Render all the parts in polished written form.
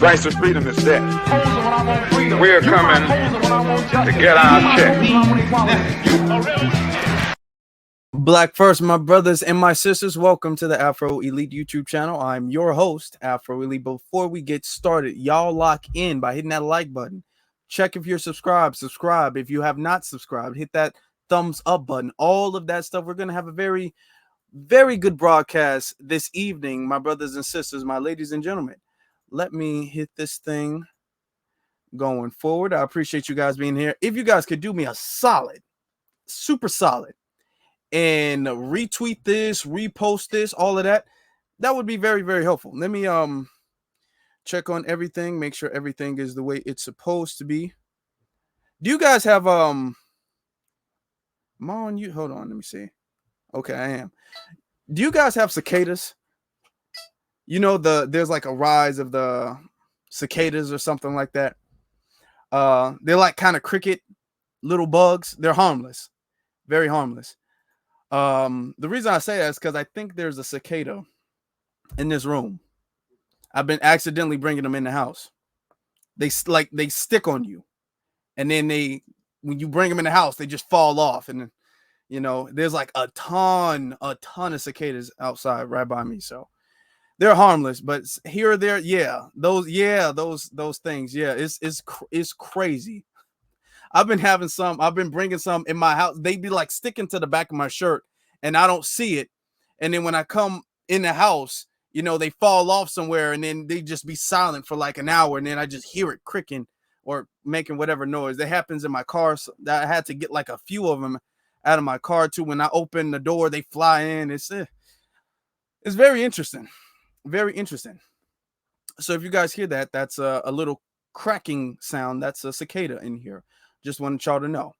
Rights to freedom is dead. We're coming to get our check. Black first, my brothers and my sisters, welcome to the Afro Elite YouTube channel. I'm your host, Afro Elite. Before we get started, y'all lock in by hitting that like button. Check if you're subscribed. Subscribe. If you have not subscribed, hit that thumbs up button. All of that stuff. We're going to have a very, very good broadcast this evening, my brothers and sisters, my ladies and gentlemen. Let me hit this thing going forward. I appreciate you guys being here. If you guys could do me a solid, super solid, and retweet this, repost this, all of that, that would be very, very helpful. Let me check on everything, make sure everything is the way it's supposed to be. Do you guys have am I on you? Hold on, let me see. Okay, I am. Do you guys have cicadas? You know, there's like a rise of the cicadas or something like that. They're like kind of cricket little bugs. They're harmless, very harmless. The reason I say that is because I think there's a cicada in this room. I've been accidentally bringing them in the house. They stick on you, and then when you bring them in the house, they just fall off. And you know, there's like a ton of cicadas outside right by me. So they're harmless, but here or there, those things, it's crazy. I've been bringing some in my house. They be like sticking to the back of my shirt and I don't see it. And then when I come in the house, you know, they fall off somewhere and then they just be silent for like an hour. And then I just hear it cricking or making whatever noise. That happens in my car. So that I had to get like a few of them out of my car too. When I open the door, they fly in. It's very interesting. Very interesting. So if you guys hear that, that's a little cracking sound. That's a cicada in here. Just wanted y'all to know.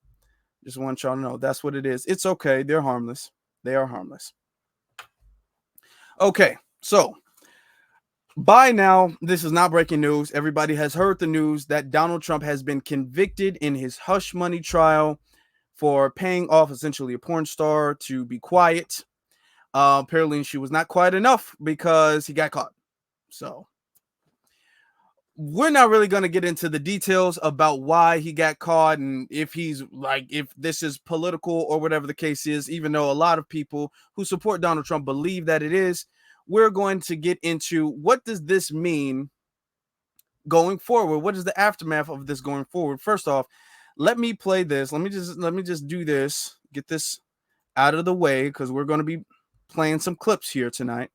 That's what it is. It's okay. They're harmless. They are harmless. Okay. So by now, this is not breaking news. Everybody has heard the news that Donald Trump has been convicted in his hush money trial for paying off essentially a porn star to be quiet. Apparently she was not quiet enough because he got caught. So we're not really going to get into the details about why he got caught and if this is political or whatever the case is, even though a lot of people who support Donald Trump believe that it is. We're going to get into what does this mean going forward? What is the aftermath of this going forward? First off, let me play this. Let me just do this, get this out of the way because we're going to be playing some clips here tonight.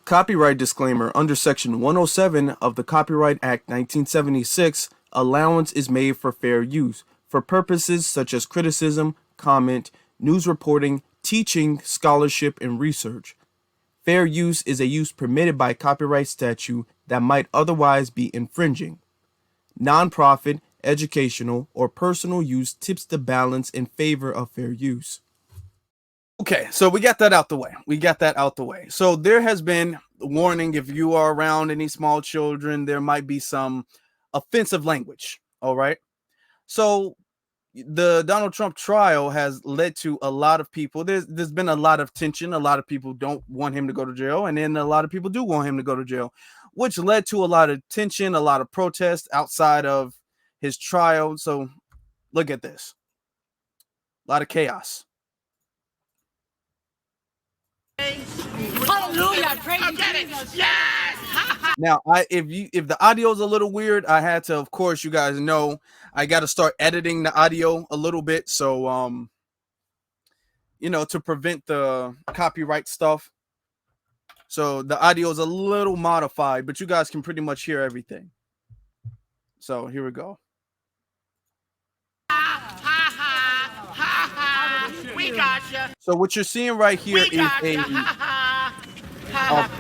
Copyright disclaimer. Under Section 107 of the Copyright Act 1976, allowance is made for fair use for purposes such as criticism, comment, news reporting, teaching, scholarship, and research. Fair use is a use permitted by copyright statute that might otherwise be infringing. Nonprofit, educational, or personal use tips the balance in favor of fair use. Okay, so we got that out the way. So there has been a warning. If you are around any small children, there might be some offensive language. All right. So the Donald Trump trial has led to a lot of people. There's been a lot of tension. A lot of people don't want him to go to jail. And then a lot of people do want him to go to jail, which led to a lot of tension, a lot of protest outside of his trial. So look at this. A lot of chaos. Hallelujah! Praise Jesus. Yes. Now, if the audio is a little weird, I had to, of course, you guys know, I got to start editing the audio a little bit, so you know, to prevent the copyright stuff. So the audio is a little modified, but you guys can pretty much hear everything. So here we go. We gotcha. So what you're seeing right here is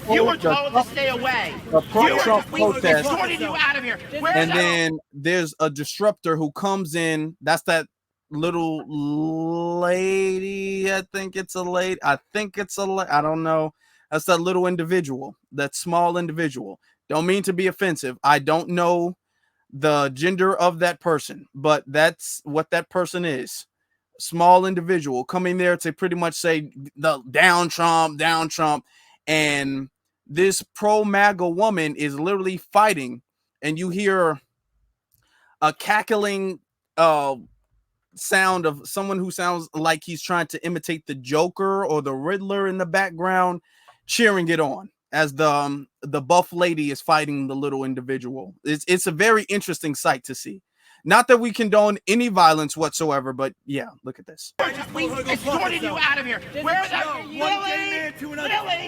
you were told to stay away. A pro-Trump protest. Escorted you out of here. And then there's a disruptor who comes in. That's that little lady. I think it's a lady. I don't know. That's that little individual, that small individual. Don't mean to be offensive. I don't know the gender of that person, but that's what that person is. Small individual coming there to pretty much say the down Trump. And this pro-MAGA woman is literally fighting and you hear a cackling sound of someone who sounds like he's trying to imitate the Joker or the Riddler in the background, cheering it on as the buff lady is fighting the little individual. It's a very interesting sight to see. Not that we condone any violence whatsoever, but yeah, look at this. We escorted you out of here. Where the Lily?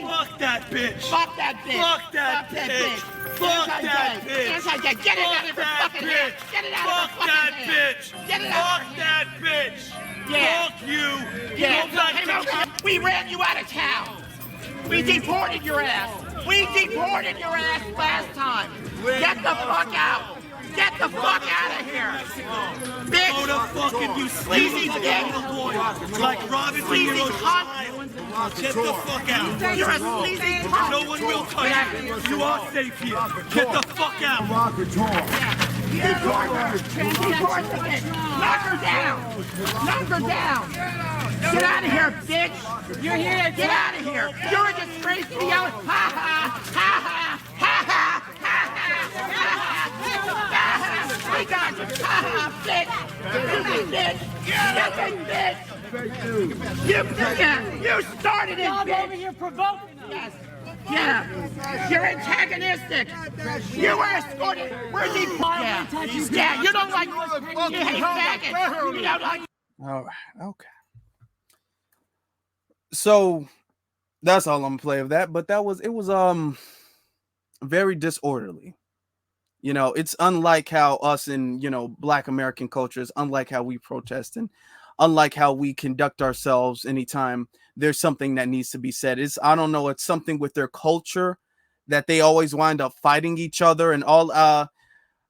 Fuck that bitch. Fuck that bitch. Fuck that bitch. Fuck that bitch. Anti-gay. Get it out of her fucking hair. Get it out of her Fuck fucking that hair. bitch. Get it out of Fuck her hair. that bitch. Yeah. Fuck you. Yeah. Go back to We ran you out of town. We deported your ass. We deported your ass last time. Get the fuck out. Get the fuck out of here. Bitch. Go to fucking you sleazy dick. Like Robin Sleazy Nero. cunt. Get the fuck out. You're a sleazy cunt. No one will touch you. You are safe here. Get the fuck out. Deport the bitch. Knock her down. Knock her down. Get out of here, bitch. You're here. Get out of here. You're a disgrace to the yellow. Ha ha. Ha ha. Ha ha. Ha ha. We got you. Ha ha, bitch. You bitch. You started it, bitch. over here provoking us. Yes. Yeah. You're antagonistic. You were escorted. We're deported. Yeah. You don't like. You hate faggots. You don't like. All right, okay. So that's all I'm gonna play of that. But it was very disorderly. You know, it's unlike how us in, you know, Black American culture is unlike how we protest and unlike how we conduct ourselves anytime there's something that needs to be said. It's, I don't know, it's something with their culture that they always wind up fighting each other, and all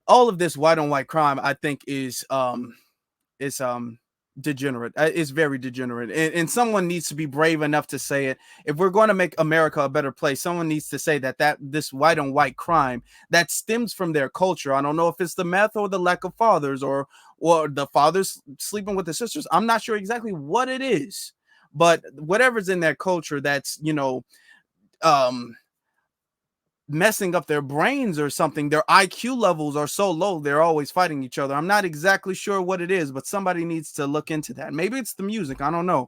of this white on white crime, I think is degenerate. It's very degenerate, and someone needs to be brave enough to say it. If we're going to make America a better place, someone needs to say that this white on white crime that stems from their culture. I don't know if it's the meth or the lack of fathers or the fathers sleeping with the sisters. I'm not sure exactly what it is, but whatever's in their culture that's, you know, messing up their brains or something. Their IQ levels are so low, they're always fighting each other. I'm not exactly sure what it is, but somebody needs to look into that. Maybe it's the music. I don't know.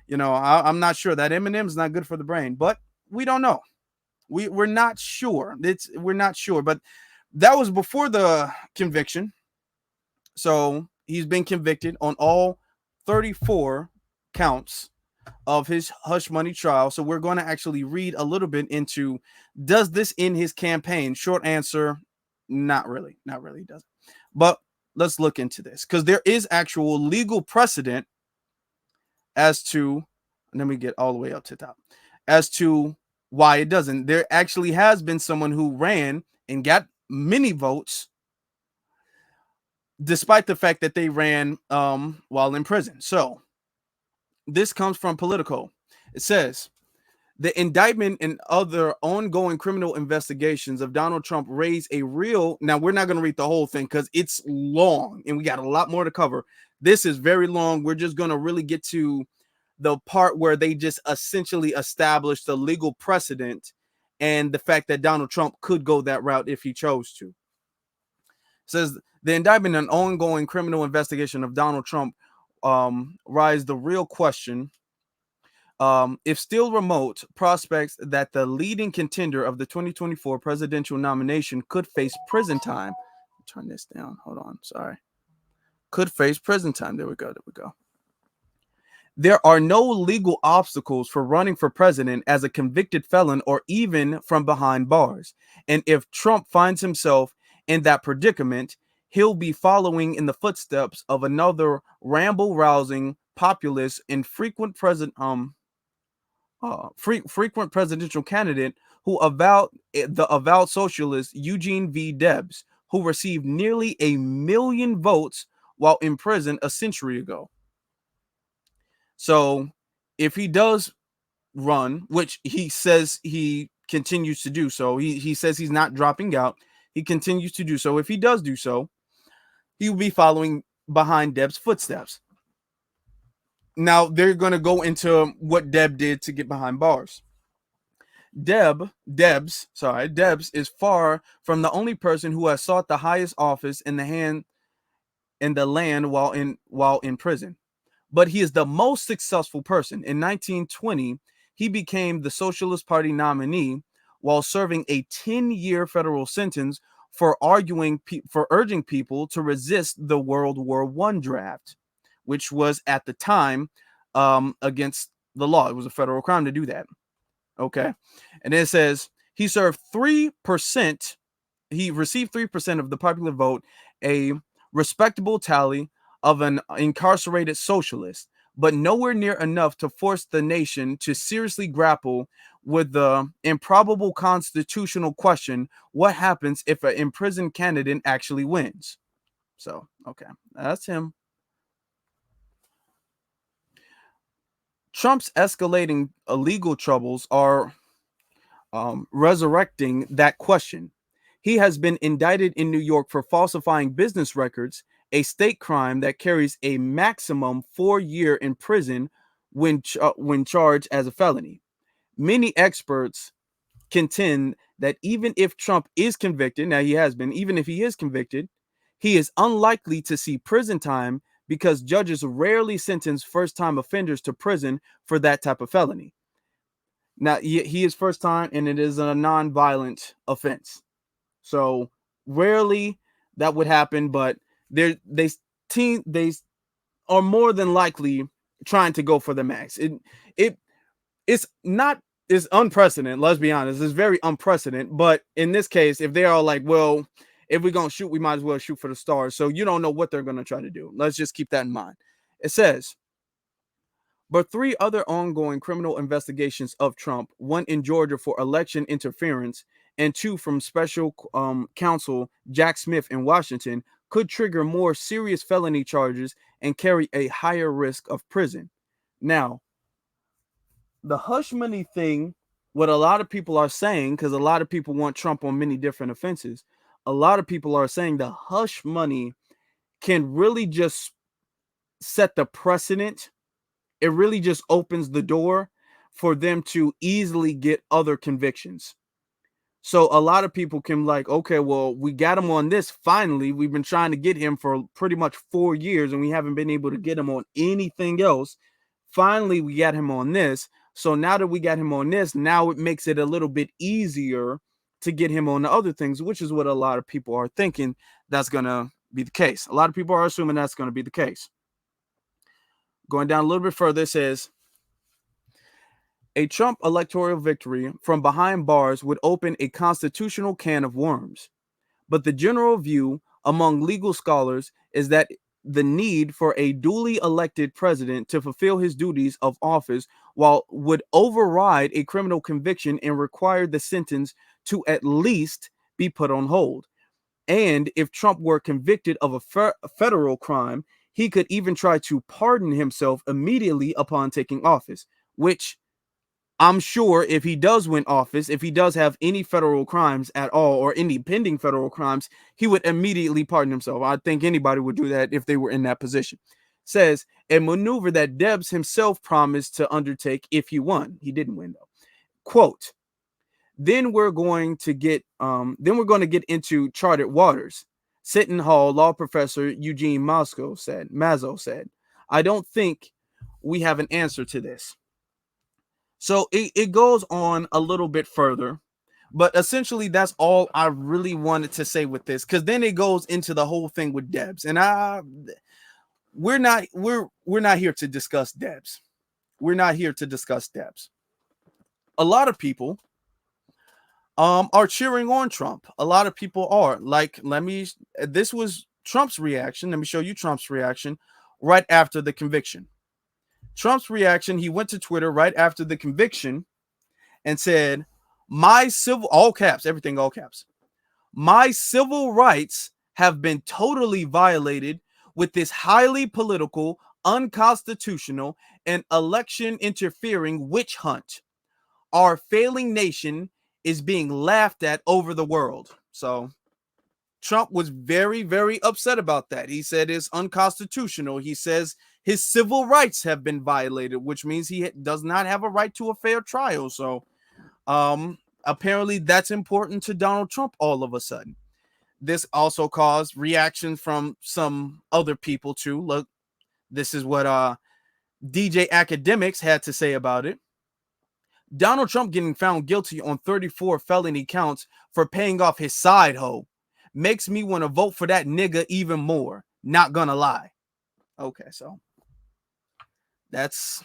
You know, I'm not sure. That Eminem's not good for the brain, but we don't know. We're not sure. We're not sure. But that was before the conviction. So he's been convicted on all 34 counts of his hush money trial. So we're going to actually read a little bit into, does this end his campaign? Short answer, not really. Not really, doesn't. But let's look into this, because there is actual legal precedent as to, and then we get all the way up to the top, as to why it doesn't. There actually has been someone who ran and got many votes despite the fact that they ran while in prison. So this comes from Politico. It says, the indictment and other ongoing criminal investigations of Donald Trump raise a real... Now, we're not going to read the whole thing because it's long and we got a lot more to cover. This is very long. We're just going to really get to the part where they just essentially established the legal precedent and the fact that Donald Trump could go that route if he chose to. It says, the indictment and ongoing criminal investigation of Donald Trump rise the real question, if still remote, prospects that the leading contender of the 2024 presidential nomination could face prison time. Turn this down. Hold on. Sorry. Could face prison time. There we go. There we go. There are no legal obstacles for running for president as a convicted felon or even from behind bars. And if Trump finds himself in that predicament, he'll be following in the footsteps of another ramble-rousing populist and frequent presidential candidate who avowed socialist Eugene V. Debs, who received nearly 1 million votes while in prison a century ago. So if he does run, which he says he continues to do so, he says he's not dropping out, he continues to do so. If he does do so, he will be following behind Deb's footsteps. Now, they're going to go into what Deb did to get behind bars. Debs is far from the only person who has sought the highest office in the land while in prison. But he is the most successful person. In 1920, he became the Socialist Party nominee while serving a 10-year federal sentence for urging people to resist the World War I draft, which was at the time against the law. It was a federal crime to do that. Okay. And it says he served 3%. He received 3% of the popular vote, a respectable tally of an incarcerated socialist, but nowhere near enough to force the nation to seriously grapple with the improbable constitutional question: what happens if an imprisoned candidate actually wins? So, okay, that's him. Trump's escalating legal troubles are resurrecting that question. He has been indicted in New York for falsifying business records, a state crime that carries a maximum 4-year in prison when charged as a felony. Many experts contend that even if Trump is convicted, now he has been, even if he is convicted, he is unlikely to see prison time because judges rarely sentence first-time offenders to prison for that type of felony. Now, he is first time, and it is a non-violent offense. So rarely that would happen, but they are more than likely trying to go for the max. It's unprecedented. Let's be honest, it's very unprecedented. But in this case, if they are like, well, if we're gonna shoot, we might as well shoot for the stars. So you don't know what they're gonna try to do. Let's just keep that in mind. It says, but 3 other ongoing criminal investigations of Trump, one in Georgia for election interference, and 2 from special counsel Jack Smith in Washington, could trigger more serious felony charges and carry a higher risk of prison. Now, the hush money thing, what a lot of people are saying, because a lot of people want Trump on many different offenses, a lot of people are saying the hush money can really just set the precedent. It really just opens the door for them to easily get other convictions. So a lot of people can like, okay, well, we got him on this. Finally, we've been trying to get him for pretty much 4 years and we haven't been able to get him on anything else. Finally, we got him on this. So now that we got him on this, now it makes it a little bit easier to get him on the other things, which is what a lot of people are thinking that's going to be the case. A lot of people are assuming that's going to be the case. Going down a little bit further, it says, a Trump electoral victory from behind bars would open a constitutional can of worms. But the general view among legal scholars is that the need for a duly elected president to fulfill his duties of office while would override a criminal conviction and require the sentence to at least be put on hold. And if Trump were convicted of a federal crime, he could even try to pardon himself immediately upon taking office, which I'm sure if he does win office, if he does have any federal crimes at all or any pending federal crimes, he would immediately pardon himself. I think anybody would do that if they were in that position. Says a maneuver that Debs himself promised to undertake if he won. He didn't win though. Quote, then we're going to get into charted waters. Seton Hall law professor Eugene Mazzo said, I don't think we have an answer to this. So it goes on a little bit further, but essentially that's all I really wanted to say with this, because then it goes into the whole thing with Debs, and we're not here to discuss Debs. We're not here to discuss Debs. A lot of people are cheering on Trump. A lot of people are like, this was Trump's reaction. Let me show you Trump's reaction right after the conviction. Trump's reaction, he went to Twitter right after the conviction and said, all caps, everything all caps, my civil rights have been totally violated with this highly political, unconstitutional, and election interfering witch hunt. Our failing nation is being laughed at over the world. So Trump was very, very upset about that. He said it's unconstitutional. He says his civil rights have been violated, which means he does not have a right to a fair trial. So Apparently that's important to Donald Trump all of a sudden. This also caused reactions from some other people too. Look, this is what DJ Academics had to say about it. Donald Trump getting found guilty on 34 felony counts for paying off his side hoe makes me want to vote for that nigga even more. Not gonna lie. Okay, so that's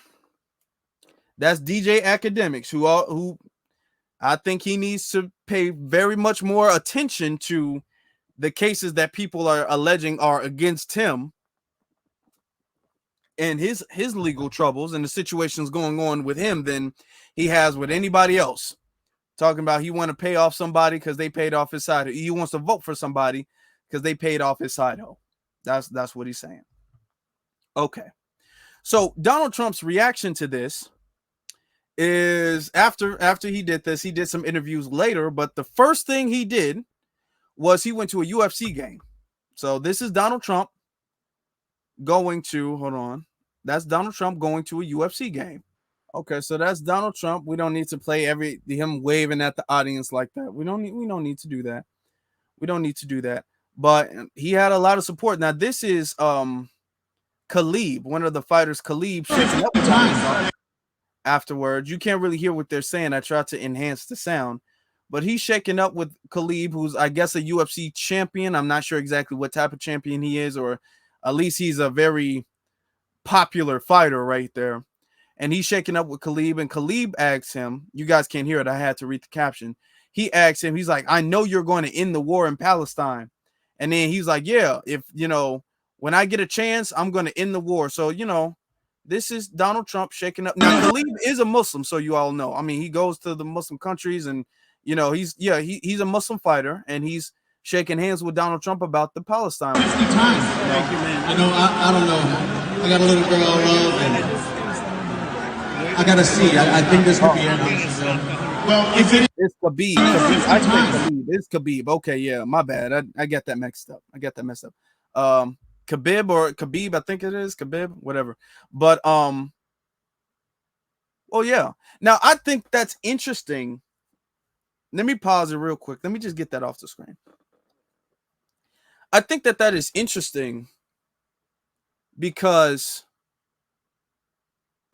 DJ Academics, who I think he needs to pay very much more attention to the cases that people are alleging are against him and his legal troubles and the situations going on with him than he has with anybody else. Talking about he want to pay off somebody because they paid off his side. He wants to vote for somebody because they paid off his side hoe. That's what he's saying. Okay. So Donald Trump's reaction to this is after he did this, he did some interviews later, but the first thing he did was he went to a UFC game. So this is Donald Trump going to, hold on. That's Donald Trump going to a UFC game. Okay, so that's Donald Trump. We don't need to play him waving at the audience like that. We don't need to do that. We don't need to do that. But he had a lot of support. Now this is Khabib, one of the fighters. Khabib shaking up with Donald Trump afterwards. You can't really hear what they're saying. I tried to enhance the sound, but he's shaking up with Khabib, who's I guess a UFC champion. I'm not sure exactly what type of champion he is, or at least he's a very popular fighter right there. And he's shaking up with Khabib, and Khabib asks him, you guys can't hear it, I had to read the caption. He asks him, he's like, I know you're going to end the war in Palestine. And then he's like, yeah, if, when I get a chance, I'm going to end the war. So, this is Donald Trump shaking up. Now, Khabib is a Muslim, so you all know. I mean, he goes to the Muslim countries and, he's a Muslim fighter, and he's shaking hands with Donald Trump about the Palestine. 50 times. Thank you, man. I don't know. I got a little girl I love, and I gotta see. I think this could be it. Well, if it is Khabib. I say Khabib. It's Khabib. Okay, yeah, my bad. I got that mixed up. Khabib, I think it is Khabib, whatever. But oh yeah. Now I think that's interesting. Let me pause it real quick. Let me just get that off the screen. I think that is interesting because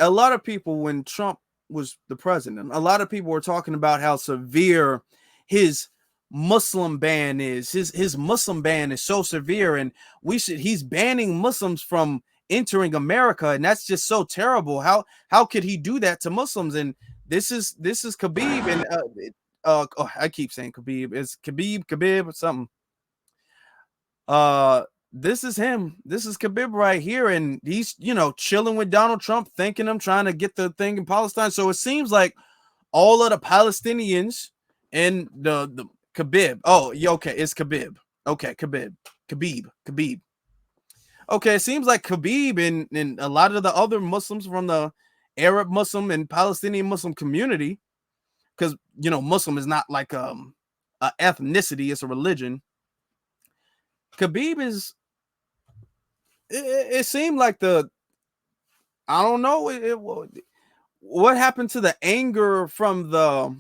a lot of people, when Trump was the president, a lot of people were talking about how severe his Muslim ban is. His Muslim ban is so severe, and he's banning Muslims from entering America, and that's just so terrible. How could he do that to Muslims? And this is Khabib, and I keep saying Khabib. It's Khabib or something. This is him. This is Khabib right here, and he's chilling with Donald Trump, thanking him, trying to get the thing in Palestine. So it seems like all of the Palestinians and the Khabib. Oh, yeah, okay, it's Khabib. Okay, Khabib. Okay, it seems like Khabib and a lot of the other Muslims from the Arab Muslim and Palestinian Muslim community, because Muslim is not like a ethnicity, it's a religion. Khabib is. It seemed like I don't know what happened to the anger from the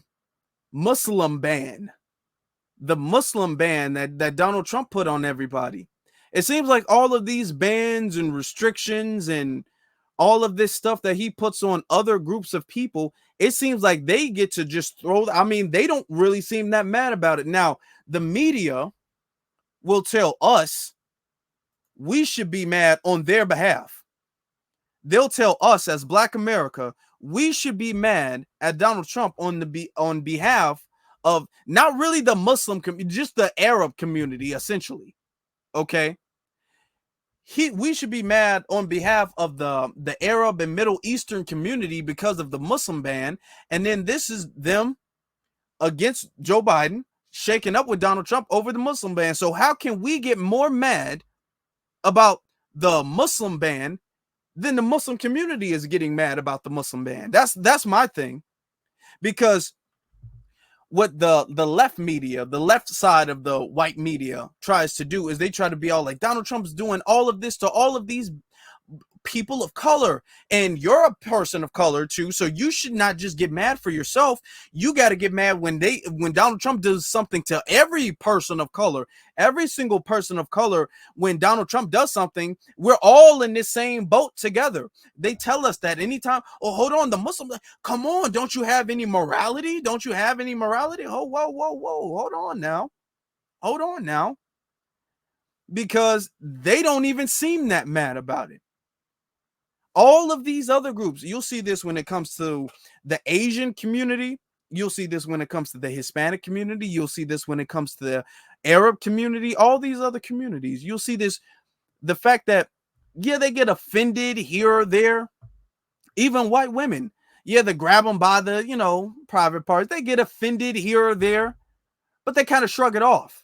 Muslim ban, that Donald Trump put on everybody. It seems like all of these bans and restrictions and all of this stuff that he puts on other groups of people, it seems like they get to just they don't really seem that mad about it. Now, the media will tell us we should be mad on their behalf. They'll tell us as Black America, we should be mad at Donald Trump on behalf of not really the Muslim community, just the Arab community, essentially. Okay. We should be mad on behalf of the Arab and Middle Eastern community because of the Muslim ban. And then this is them against Joe Biden, shaking up with Donald Trump over the Muslim ban. So how can we get more mad about the Muslim ban than the Muslim community is getting mad about the Muslim ban? That's my thing. Because what the left media, the left side of the white media tries to do is they try to be all like, Donald Trump's doing all of this to all of these people of color, and you're a person of color too. So you should not just get mad for yourself. You got to get mad when Donald Trump does something to every person of color, every single person of color. When Donald Trump does something, we're all in this same boat together. They tell us that anytime. Oh, hold on, the Muslim. Come on, don't you have any morality? Don't you have any morality? Oh, whoa, whoa, whoa. Hold on now. Hold on now. Because they don't even seem that mad about it. All of these other groups, you'll see this when it comes to the Asian community. You'll see this when it comes to the Hispanic community. You'll see this when it comes to the Arab community, all these other communities. You'll see this, the fact that, yeah, they get offended here or there. Even white women, yeah, they grab them by the, private parts. They get offended here or there, but they kind of shrug it off.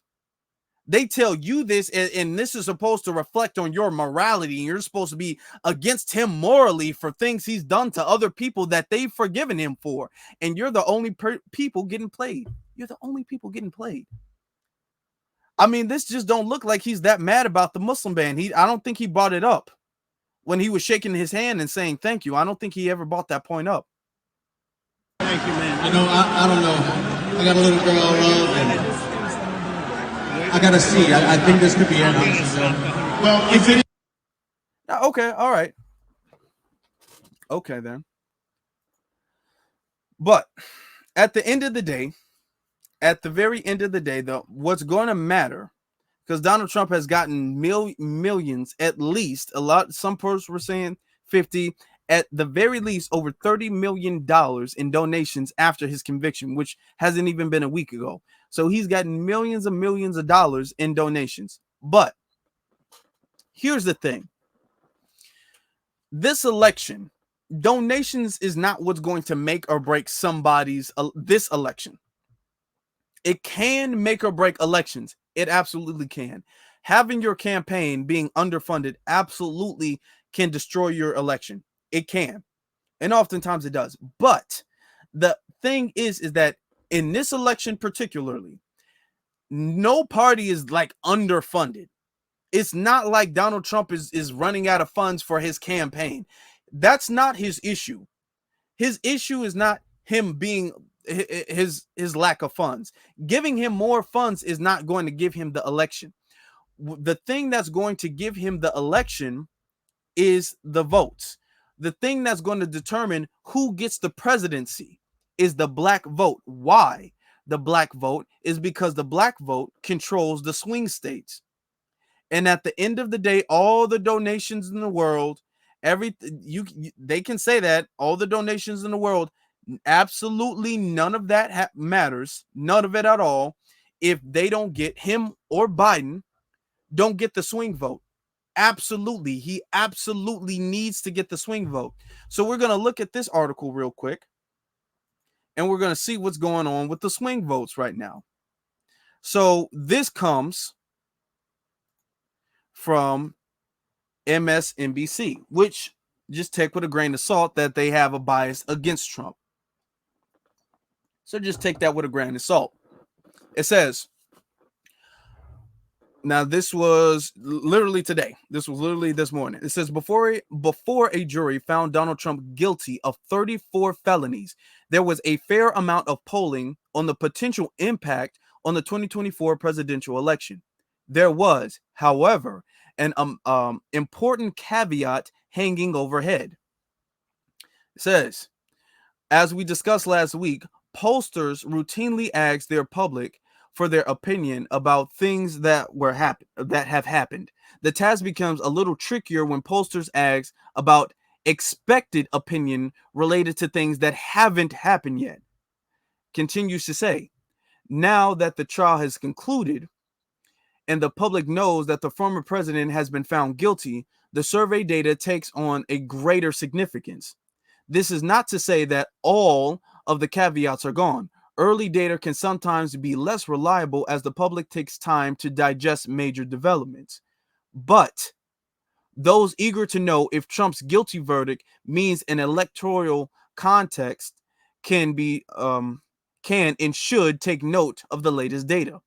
They tell you this, and this is supposed to reflect on your morality, and you're supposed to be against him morally for things he's done to other people that they've forgiven him for. And you're the only people getting played. You're the only people getting played. I mean, this just don't look like he's that mad about the Muslim ban. I don't think he brought it up when he was shaking his hand and saying thank you. I don't think he ever brought that point up. Thank you, man. I don't know. I got a little girl I love, and I gotta see. I think this could be it. Well, if it. Okay, all right. Okay, then. But at the end of the day, at the very end of the day, though, what's going to matter, because Donald Trump has gotten millions, at least a lot. Some persons were saying 50, at the very least over $30 million in donations after his conviction, which hasn't even been a week ago. So he's gotten millions of dollars in donations. But here's the thing. This election, donations is not what's going to make or break somebody's this election. It can make or break elections. It absolutely can. Having your campaign being underfunded absolutely can destroy your election. It can. And oftentimes it does. But the thing is that in this election particularly, no party is like underfunded. It's not like Donald Trump is running out of funds for his campaign. That's not his issue. His issue is not him being his lack of funds. Giving him more funds is not going to give him the election. The thing that's going to give him the election is the votes. The thing that's going to determine who gets the presidency is the black vote. Why? The black vote is because the black vote controls the swing states. And at the end of the day, all the donations in the world, they can say that all the donations in the world, absolutely none of that matters, none of it at all, if they don't get him or Biden, don't get the swing vote. Absolutely, he absolutely needs to get the swing vote. So we're going to look at this article real quick, and we're going to see what's going on with the swing votes right now. So this comes from MSNBC, which just take with a grain of salt that they have a bias against Trump. So just take that with a grain of salt. It says, now this was literally today. This was literally this morning. It says, before a jury found Donald Trump guilty of 34 felonies, there was a fair amount of polling on the potential impact on the 2024 presidential election. There was, however, an important caveat hanging overhead. It says, as we discussed last week, pollsters routinely ask their public for their opinion about things that have happened. The task becomes a little trickier when pollsters ask about expected opinion related to things that haven't happened yet. Continues to say, now that the trial has concluded and the public knows that the former president has been found guilty, the survey data takes on a greater significance. This is not to say that all of the caveats are gone. Early data can sometimes be less reliable as the public takes time to digest major developments. But those eager to know if Trump's guilty verdict means an electoral context can and should take note of the latest data.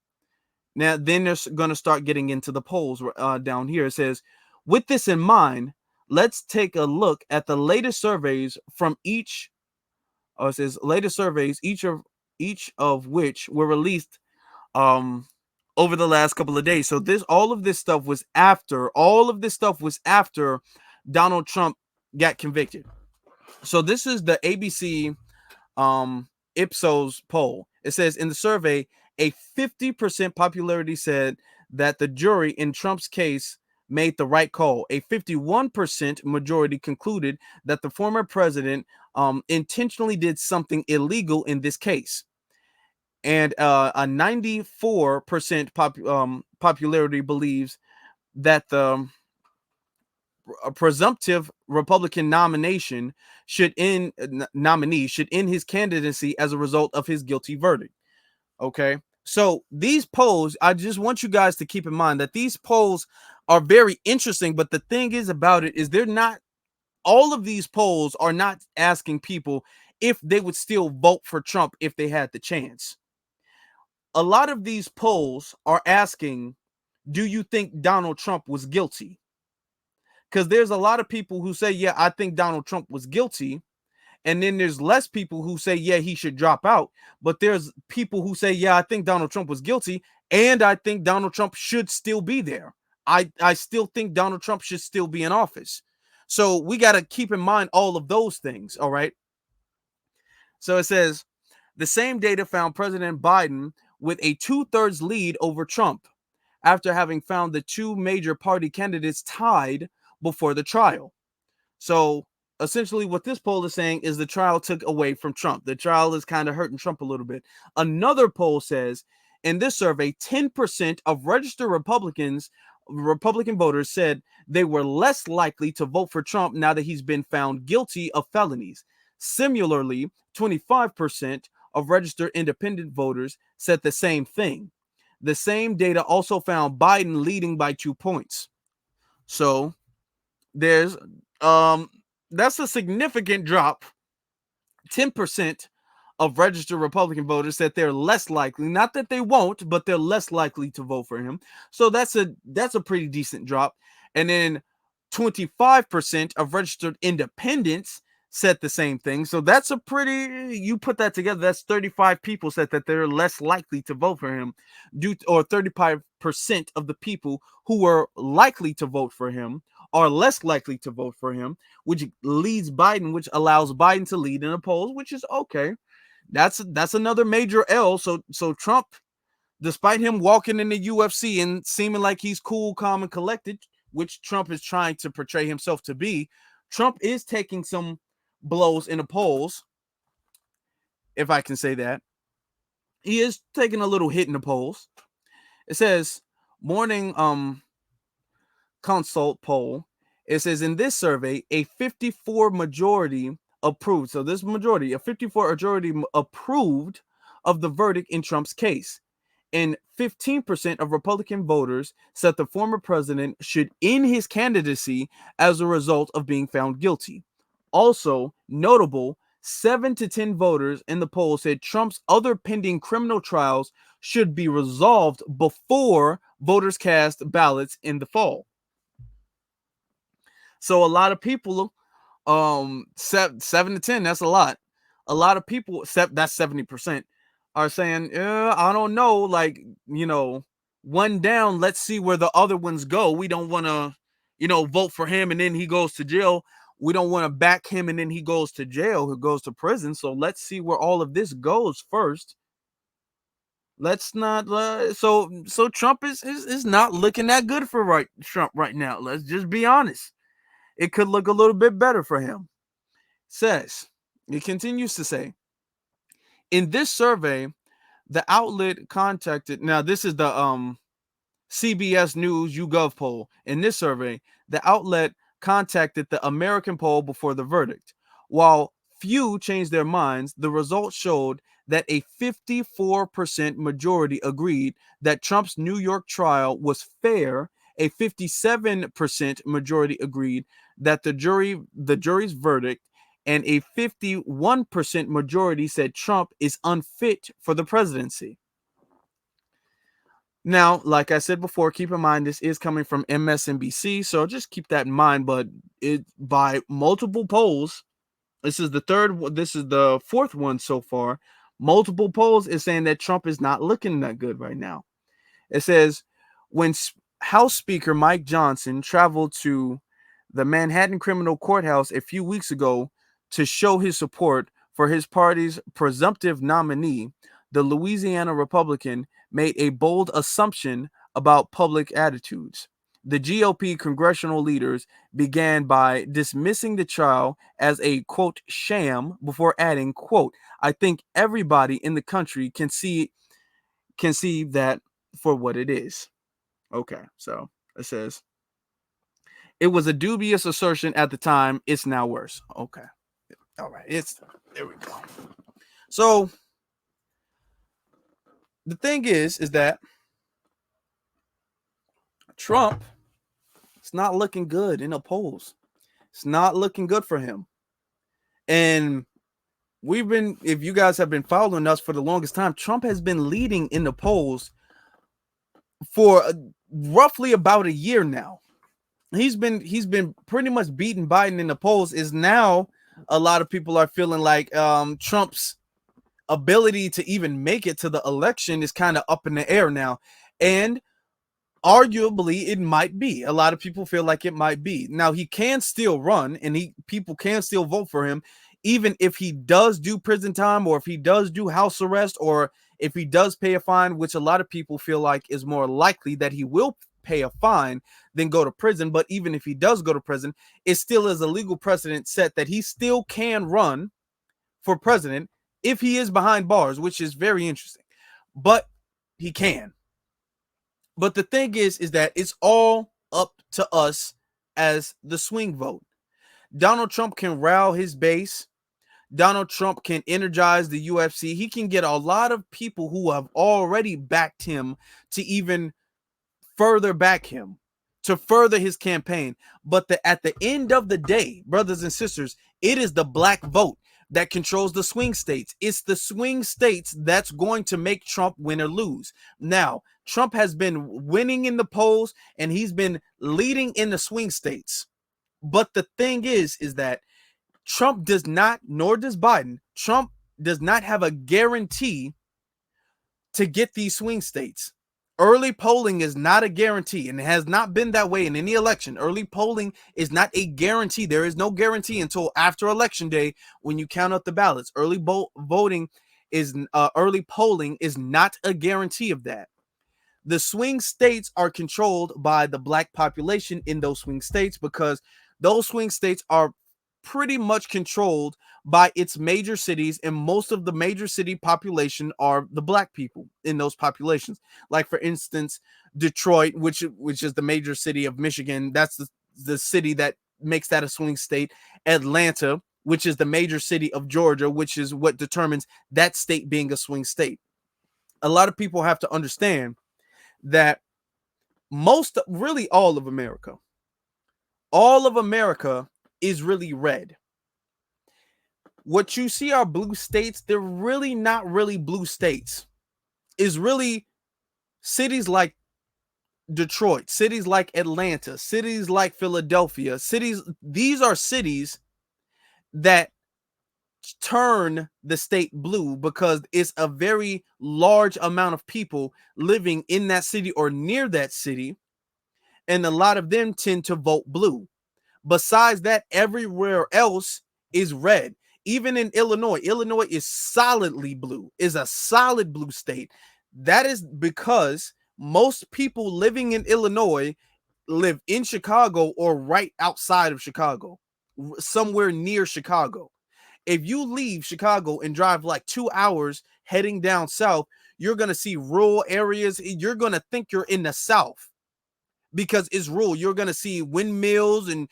Now, then they're going to start getting into the polls down here. It says, with this in mind, let's take a look at the latest surveys from each. It says latest surveys, each of which were released over the last couple of days. So all of this stuff was after Donald Trump got convicted. So this is the ABC Ipsos poll. It says in the survey, a 50% popularity said that the jury in Trump's case made the right call. A 51% majority concluded that the former president intentionally did something illegal in this case. And a 94% popularity believes that the presumptive Republican nominee should end his candidacy as a result of his guilty verdict. Okay, so these polls, I just want you guys to keep in mind that these polls are very interesting, but the thing is about it is all of these polls are not asking people if they would still vote for Trump if they had the chance. A lot of these polls are asking, do you think Donald Trump was guilty? Because there's a lot of people who say, yeah, I think Donald Trump was guilty. And then there's less people who say, yeah, he should drop out. But there's people who say, yeah, I think Donald Trump was guilty. And I think Donald Trump should still be there. I still think Donald Trump should still be in office. So we got to keep in mind all of those things. All right. So it says the same data found President Biden with a 2/3 lead over Trump after having found the two major party candidates tied before the trial. So essentially what this poll is saying is the trial took away from Trump. The trial is kind of hurting Trump a little bit. Another poll says in this survey, 10% of registered Republican voters said they were less likely to vote for Trump now that he's been found guilty of felonies. Similarly, 25% of registered independent voters said the same thing. The same data also found Biden leading by 2 points. So there's that's a significant drop. 10% of registered Republican voters said they're less likely, not that they won't, but they're less likely to vote for him. So that's a pretty decent drop. And then 25% of registered independents said the same thing. So that's you put that together, that's 35 people said that they're less likely to vote for him, or 35% of the people who were likely to vote for him are less likely to vote for him, which allows Biden to lead in the polls, which is okay. That's another major L. So Trump, despite him walking in the UFC and seeming like he's cool, calm, and collected, which Trump is trying to portray himself to be, Trump is taking some blows in the polls, if I can say that. He is taking a little hit in the polls. It says morning consult poll. It says in this survey, a 54 majority approved. So this majority, a 54 majority approved of the verdict in Trump's case. And 15% of Republican voters said the former president should end his candidacy as a result of being found guilty. Also notable, 7 to 10 voters in the poll said Trump's other pending criminal trials should be resolved before voters cast ballots in the fall. So a lot of people, 7 to 10, that's a lot. A lot of people, that's 70%, are saying, I don't know, like, one down, let's see where the other ones go. We don't want to, vote for him and then he goes to jail. We don't want to back him and then he goes to jail, who goes to prison. So let's see where all of this goes first. Let's not. So Trump is not looking that good for Trump right now. Let's just be honest. It could look a little bit better for him. It continues to say, in this survey, the outlet contacted. Now this is the CBS News YouGov poll. In this survey, the outlet contacted the American poll before the verdict. While few changed their minds, the results showed that a 54% majority agreed that Trump's New York trial was fair. A 57% majority agreed that the jury's verdict, and a 51% majority said Trump is unfit for the presidency. Now, like I said before, keep in mind this is coming from MSNBC, so just keep that in mind. But by multiple polls. This is the fourth one so far. Multiple polls is saying that Trump is not looking that good right now. It says when House Speaker Mike Johnson traveled to the Manhattan Criminal Courthouse a few weeks ago to show his support for his party's presumptive nominee, the Louisiana Republican made a bold assumption about public attitudes. The GOP congressional leaders began by dismissing the trial as a, quote, sham before adding, quote, I think everybody in the country can see that for what it is. Okay, so it says, it was a dubious assertion at the time. It's now worse. Okay. All right. There we go. So the thing is that Trump, it's not looking good in the polls. It's not looking good for him. And if you guys have been following us for the longest time, Trump has been leading in the polls for roughly about a year now. He's been pretty much beating Biden in the polls. Is now a lot of people are feeling like Trump's ability to even make it to the election is kind of up in the air now. And arguably it might be. A lot of people feel like it might be. Now he can still run and people can still vote for him, even if he does do prison time or if he does do house arrest or if he does pay a fine, which a lot of people feel like is more likely that he will pay a fine than go to prison. But even if he does go to prison, it still is a legal precedent set that he still can run for president if he is behind bars, which is very interesting. But he can. But the thing is that it's all up to us as the swing vote. Donald Trump can rile his base. Donald Trump can energize the UFC. He can get a lot of people who have already backed him to even further back him, to further his campaign. But at the end of the day, brothers and sisters, it is the black vote that controls the swing states. It's the swing states that's going to make Trump win or lose. Now, Trump has been winning in the polls and he's been leading in the swing states. But the thing is that Trump does not, nor does Biden, Trump does not have a guarantee to get these swing states. Early polling is not a guarantee, and it has not been that way in any election. Early polling is not a guarantee. There is no guarantee until after election day when you count up the ballots. Early polling is not a guarantee of that. The swing states are controlled by the black population in those swing states because those swing states are pretty much controlled by its major cities, and most of the major city population are the black people in those populations. Like, for instance, Detroit, which is the major city of Michigan, that's the city that makes that a swing state. Atlanta, which is the major city of Georgia, which is what determines that state being a swing state. A lot of people have to understand that really all of America is really red. What you see are blue states, they're really not really blue states. It's really cities like Detroit, cities like Atlanta, cities like Philadelphia, these are cities that turn the state blue because it's a very large amount of people living in that city or near that city, and a lot of them tend to vote blue. Besides that, everywhere else is red. Even in Illinois is solidly blue, is a solid blue state. That is because most people living in Illinois live in Chicago or right outside of Chicago, somewhere near Chicago. If you leave Chicago and drive like 2 hours heading down south, you're going to see rural areas. You're going to think you're in the South because it's rural. You're going to see windmills and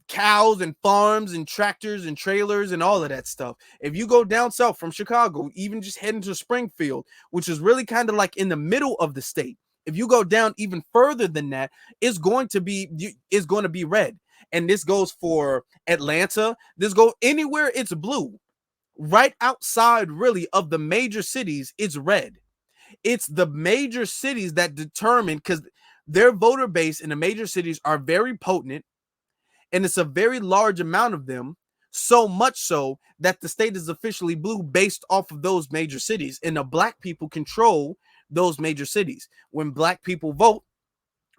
cows and farms and tractors and trailers and all of that stuff. If you go down south from Chicago, even just heading to Springfield, which is really kind of like in the middle of the state, if you go down even further than that, it's going to be red. And this goes for Atlanta. This goes anywhere it's blue. Right outside really of the major cities, it's red. It's the major cities that determine, because their voter base in the major cities are very potent. And it's a very large amount of them, so much so that the state is officially blue based off of those major cities. And the black people control those major cities. When black people vote,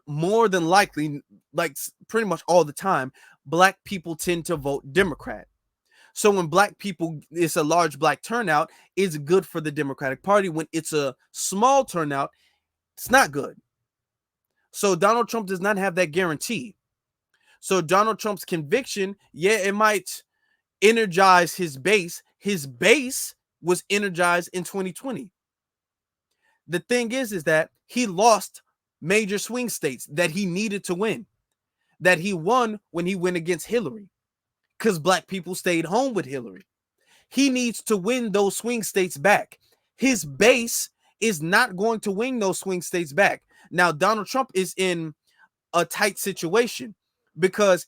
more than likely, like pretty much all the time, black people tend to vote Democrat. So when black people, it's a large black turnout, it's good for the Democratic Party. When it's a small turnout, it's not good. So Donald Trump does not have that guarantee. So Donald Trump's conviction, yeah, it might energize his base. His base was energized in 2020. The thing is that he lost major swing states that he needed to win, that he won when he went against Hillary, because black people stayed home with Hillary. He needs to win those swing states back. His base is not going to win those swing states back. Now, Donald Trump is in a tight situation because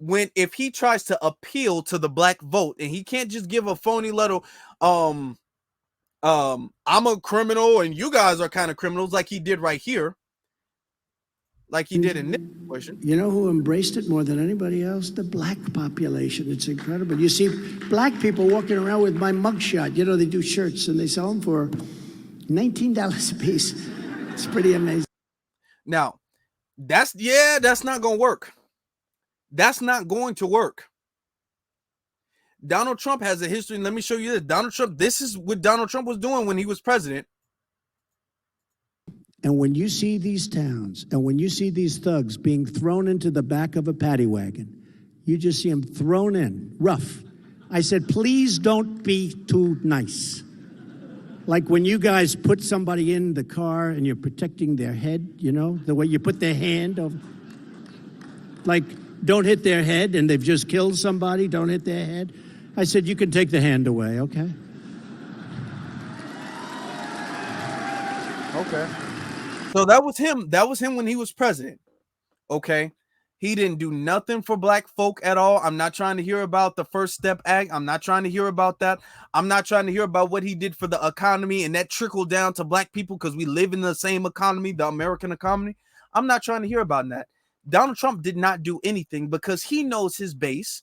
if he tries to appeal to the black vote, and he can't just give a phony little I'm a criminal and you guys are kind of criminals, like he did right here, like he did in this situation. You know who embraced it more than anybody else? The black population. It's incredible. You see black people walking around with my mugshot. You know, they do shirts and they sell them for $19 a piece. It's pretty amazing. Now, that's not going to work. That's not going to work. Donald Trump has a history, and let me show you this. This is what Donald Trump was doing when he was president. And when you see these towns, and when you see these thugs being thrown into the back of a paddy wagon, you just see them thrown in, rough. I said, please don't be too nice. Like when you guys put somebody in the car and you're protecting their head, you know, the way you put their hand over, like, don't hit their head, and they've just killed somebody, don't hit their head. I said, you can take the hand away, okay? Okay. So that was him. That was him when he was president. Okay. He didn't do nothing for black folk at all. I'm not trying to hear about the First Step Act. I'm not trying to hear about that. I'm not trying to hear about what he did for the economy and that trickled down to black people because we live in the same economy, the American economy. I'm not trying to hear about that. Donald Trump did not do anything because he knows his base.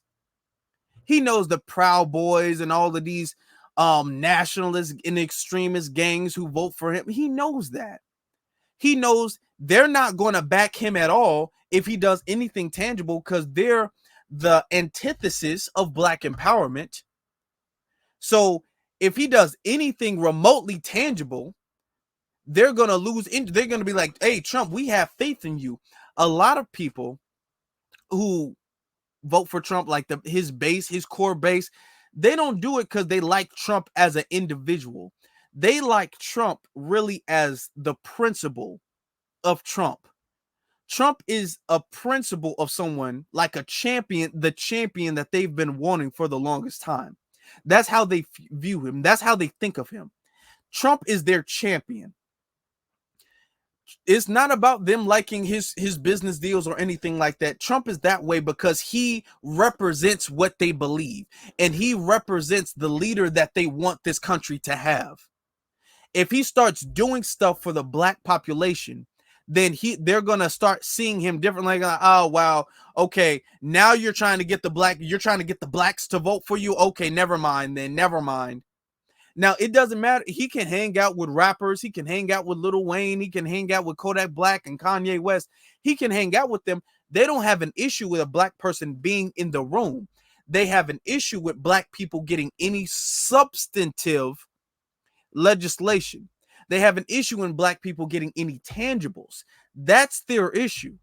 He knows the Proud Boys and all of these nationalist and extremist gangs who vote for him. He knows that. He knows they're not going to back him at all if he does anything tangible because they're the antithesis of black empowerment. So if he does anything remotely tangible, they're going to lose. They're going to be like, hey, Trump, we have faith in you. A lot of people who vote for Trump, like his base, his core base, they don't do it because they like Trump as an individual. They like Trump really as the principle of Trump. Trump is a principle of someone like a champion, the champion that they've been wanting for the longest time. That's how they view him. That's how they think of him. Trump is their champion. It's not about them liking his business deals or anything like that. Trump is that way because he represents what they believe, and he represents the leader that they want this country to have. If he starts doing stuff for the black population, then they're gonna start seeing him differently. Like, oh wow, okay, now you're trying to get the blacks to vote for you. Okay, never mind then, never mind. Now, it doesn't matter. He can hang out with rappers. He can hang out with Lil Wayne. He can hang out with Kodak Black and Kanye West. He can hang out with them. They don't have an issue with a black person being in the room. They have an issue with black people getting any substantive legislation. They have an issue in black people getting any tangibles. That's their issue.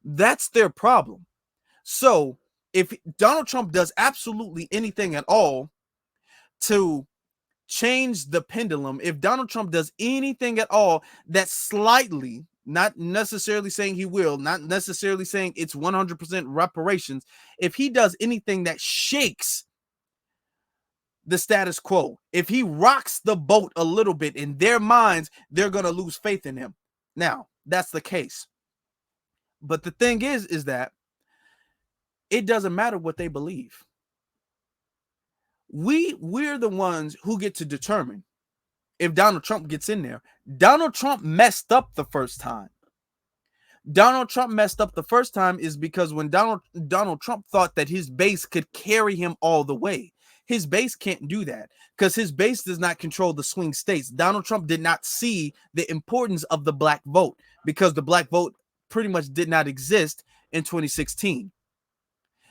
That's their problem. So if Donald Trump does absolutely anything at all to change the pendulum, if Donald Trump does anything at all that slightly, not necessarily saying he will, not necessarily saying it's 100% reparations, if he does anything that shakes the status quo, if he rocks the boat a little bit, in their minds, they're going to lose faith in him. Now, that's the case. But the thing is that it doesn't matter what they believe. We're the ones who get to determine if Donald Trump gets in there. Donald Trump messed up the first time. Donald Trump messed up the first time is because when Donald Trump thought that his base could carry him all the way. His base can't do that because his base does not control the swing states. Donald Trump did not see the importance of the black vote because the black vote pretty much did not exist in 2016.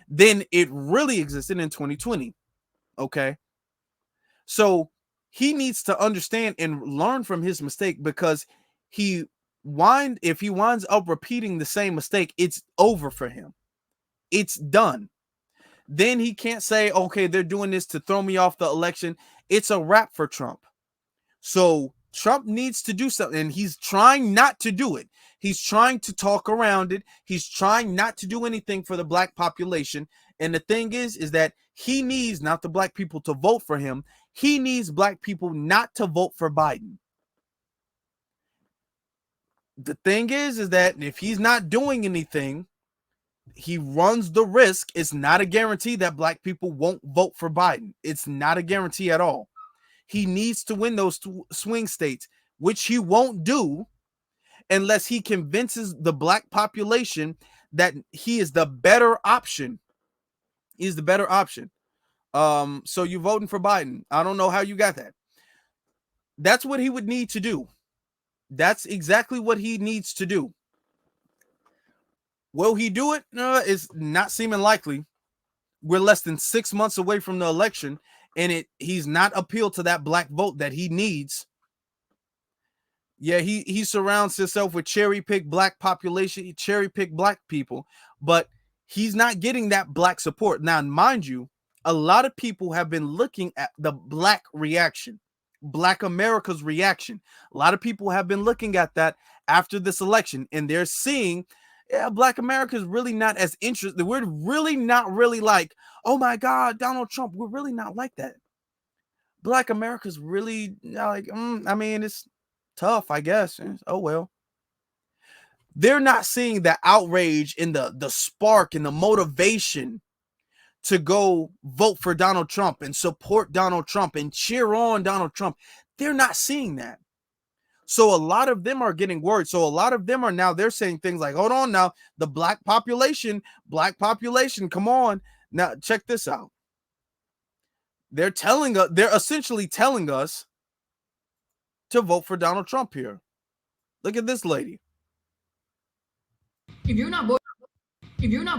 Then it really existed in 2020. Okay. So he needs to understand and learn from his mistake, because if he winds up repeating the same mistake, it's over for him. It's done. Then he can't say, okay, they're doing this to throw me off the election. It's a wrap for Trump. So Trump needs to do something, and he's trying not to do it. He's trying to talk around it. He's trying not to do anything for the black population. And the thing is that he needs not the black people to vote for him. He needs black people not to vote for Biden. The thing is that if he's not doing anything, he runs the risk. It's not a guarantee that black people won't vote for Biden. It's not a guarantee at all. He needs to win those swing states, which he won't do unless he convinces the black population that he is the better option. He's the better option. So you're voting for Biden. I don't know how you got that. That's what he would need to do. That's exactly what he needs to do. Will he do it? It's not seeming likely. We're less than 6 months away from the election, and he's not appealed to that black vote that he needs. Yeah, he surrounds himself with cherry-picked black population, cherry-picked black people, but he's not getting that black support. Now, mind you, a lot of people have been looking at the black reaction, Black America's reaction. A lot of people have been looking at that after this election, and they're seeing, yeah, Black America is really not as interested. We're really not really like, oh my God, Donald Trump. We're really not like that. Black America's really like, I mean, it's tough, I guess. Oh well. They're not seeing the outrage and the spark and the motivation to go vote for Donald Trump and support Donald Trump and cheer on Donald Trump. They're not seeing that. So a lot of them are getting worried. So a lot of them are now, they're saying things like, hold on now, the black population, come on. Now check this out. They're telling us, they're essentially telling us to vote for Donald Trump here. Look at this lady. If you're not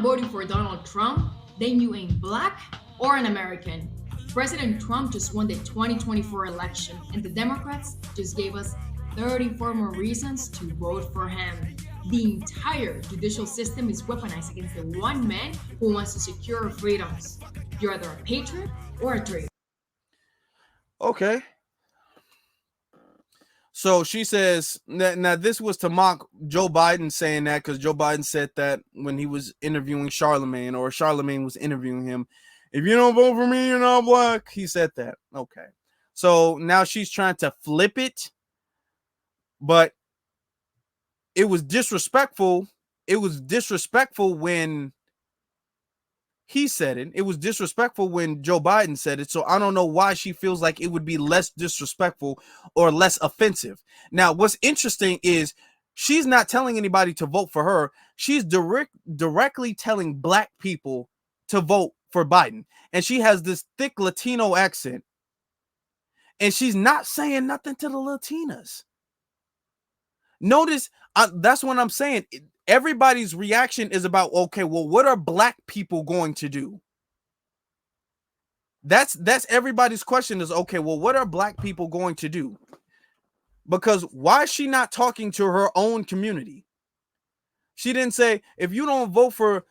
voting for Donald Trump, then you ain't black or an American. President Trump just won the 2024 election, and the Democrats just gave us 34 more reasons to vote for him. The entire judicial system is weaponized against the one man who wants to secure our freedoms. You're either a patriot or a traitor. Okay. So she says, now this was to mock Joe Biden saying that, because Joe Biden said that when he was interviewing Charlemagne, or Charlemagne was interviewing him. If you don't vote for me, you're not black. He said that. Okay. So now she's trying to flip it, but it was disrespectful. It was disrespectful when he said it. It was disrespectful when Joe Biden said it. So I don't know why she feels like it would be less disrespectful or less offensive. Now, what's interesting is she's not telling anybody to vote for her. She's directly telling black people to vote for Biden. And she has this thick Latino accent. And she's not saying nothing to the Latinas. Notice, that's what I'm saying. Everybody's reaction is about, okay, well, what are black people going to do? That's everybody's question is, okay, well, what are black people going to do? Because why is she not talking to her own community? She didn't say, if you don't vote for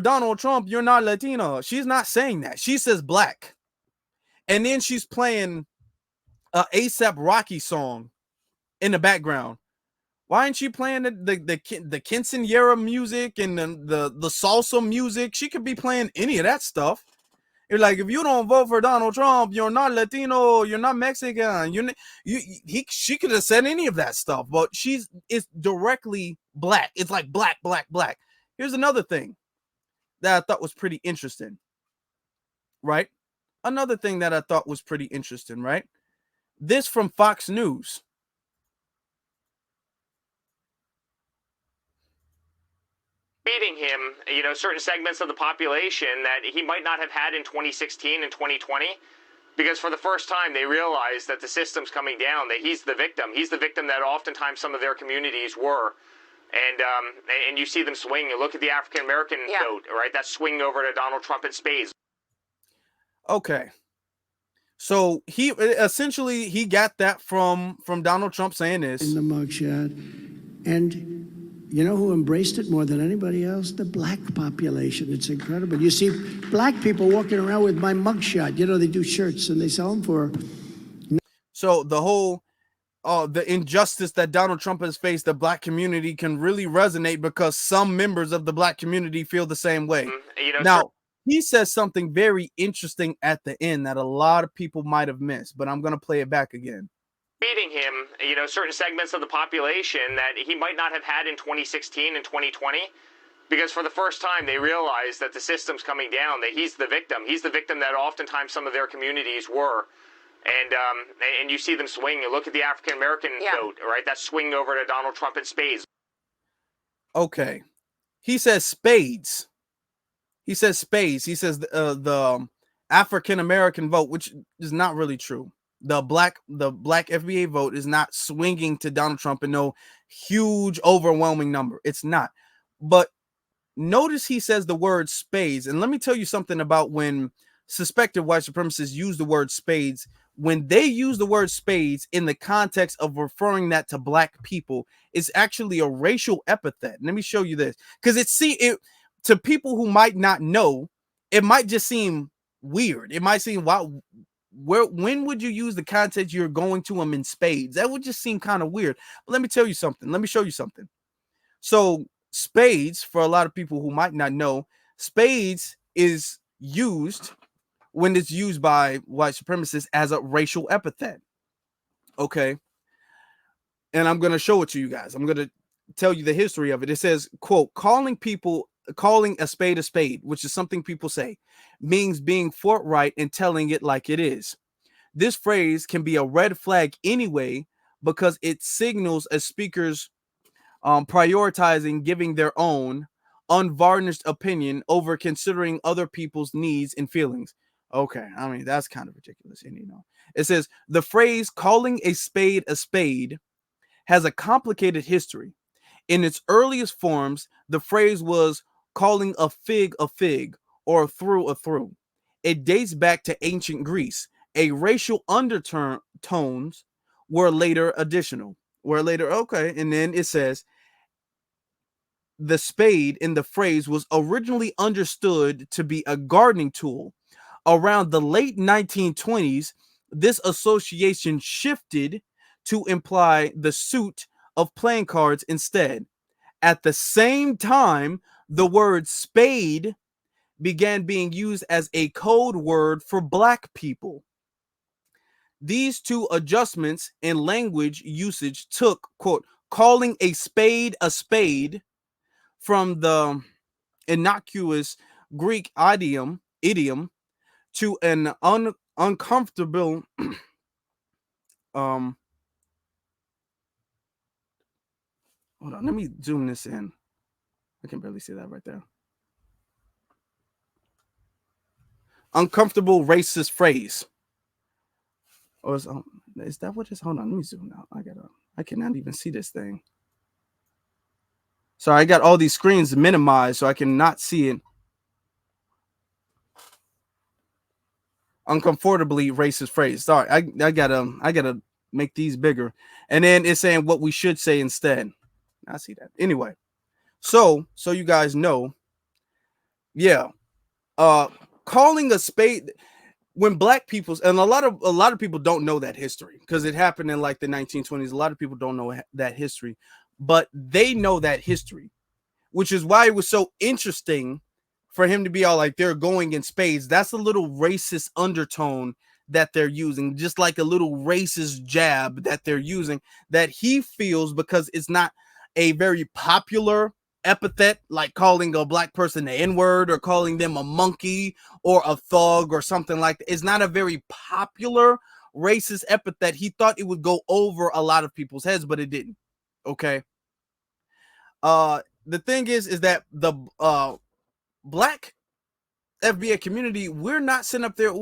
Donald Trump, you're not Latino. She's not saying that. She says black. And then she's playing a A$AP Rocky song in the background. Why aren't she playing the quinceañera music and the salsa music? She could be playing any of that stuff. You're like, if you don't vote for Donald Trump, you're not Latino, you're not Mexican. She could have said any of that stuff, but it's directly black. It's like black, black, black. Here's another thing that I thought was pretty interesting, right? Another thing that I thought was pretty interesting, right? This from Fox News. feeding him, certain segments of the population that he might not have had in 2016 and 2020. Because for the first time, they realize that the system's coming down, that he's the victim. He's the victim that oftentimes some of their communities were. And you see them swing. You look at the African-American vote, right? That swing over to Donald Trump in spades. Okay. So he essentially, he got that from Donald Trump saying this. In the mugshot. And you know who embraced it more than anybody else? The black population. It's incredible. You see black people walking around with my mugshot. You know, they do shirts and they sell them for. So the whole, the injustice that Donald Trump has faced, the black community can really resonate because some members of the black community feel the same way. Now, he says something very interesting at the end that a lot of people might have missed, but I'm going to play it back again. Feeding him, certain segments of the population that he might not have had in 2016 and 2020. Because for the first time, they realize that the system's coming down, that he's the victim. He's the victim that oftentimes some of their communities were. And you see them swing. You look at the African-American vote, right? That swing over to Donald Trump in spades. Okay. He says spades. He says spades. He says the African-American vote, which is not really true. The black FBA vote is not swinging to Donald Trump in no huge, overwhelming number. It's not. But notice he says the word spades. And let me tell you something about when suspected white supremacists use the word spades. When they use the word spades in the context of referring that to black people, it's actually a racial epithet. Let me show you this. Because to people who might not know, it might just seem weird. It might seem, wow, when would you use the context you're going to them in spades? That would just seem kind of weird. But let me tell you something. Let me show you something. So spades, for a lot of people who might not know, spades is used when it's used by white supremacists as a racial epithet. Okay. And I'm going to show it to you guys. I'm going to tell you the history of it. It says, quote, calling a spade, which is something people say, means being forthright and telling it like it is. This phrase can be a red flag anyway, because it signals a speaker's prioritizing giving their own unvarnished opinion over considering other people's needs and feelings. Okay, I mean, that's kind of ridiculous. And, it says the phrase calling a spade has a complicated history. In its earliest forms, the phrase was calling a fig or a through. It dates back to ancient Greece. A racial undertones were later additional. Okay. And then it says the spade in the phrase was originally understood to be a gardening tool. Around the late 1920s, this association shifted to imply the suit of playing cards instead. At the same time, the word spade began being used as a code word for black people. These two adjustments in language usage took, quote, calling a spade from the innocuous Greek idiom to an uncomfortable hold on, let me zoom this in. I can barely see that right there. Uncomfortable racist phrase. Or is that what it is? Hold on, let me zoom out. I cannot even see this thing. Sorry, I got all these screens minimized so I cannot see it. Uncomfortably racist phrase. Sorry, I gotta make these bigger. And then it's saying what we should say instead. I see that. Anyway, so you guys know, calling a spade when black people, and a lot of people don't know that history because it happened in like the 1920s. A lot of people don't know that history, but they know that history, which is why it was so interesting for him to be all like they're going in spades. That's a little racist undertone that they're using, just like a little racist jab that they're using that he feels, because it's not a very popular epithet, like calling a black person the N-word or calling them a monkey or a thug or something like that. It's not a very popular racist epithet. He thought it would go over a lot of people's heads, but it didn't. Okay. the thing is that the black FBA community, we're not sitting up there.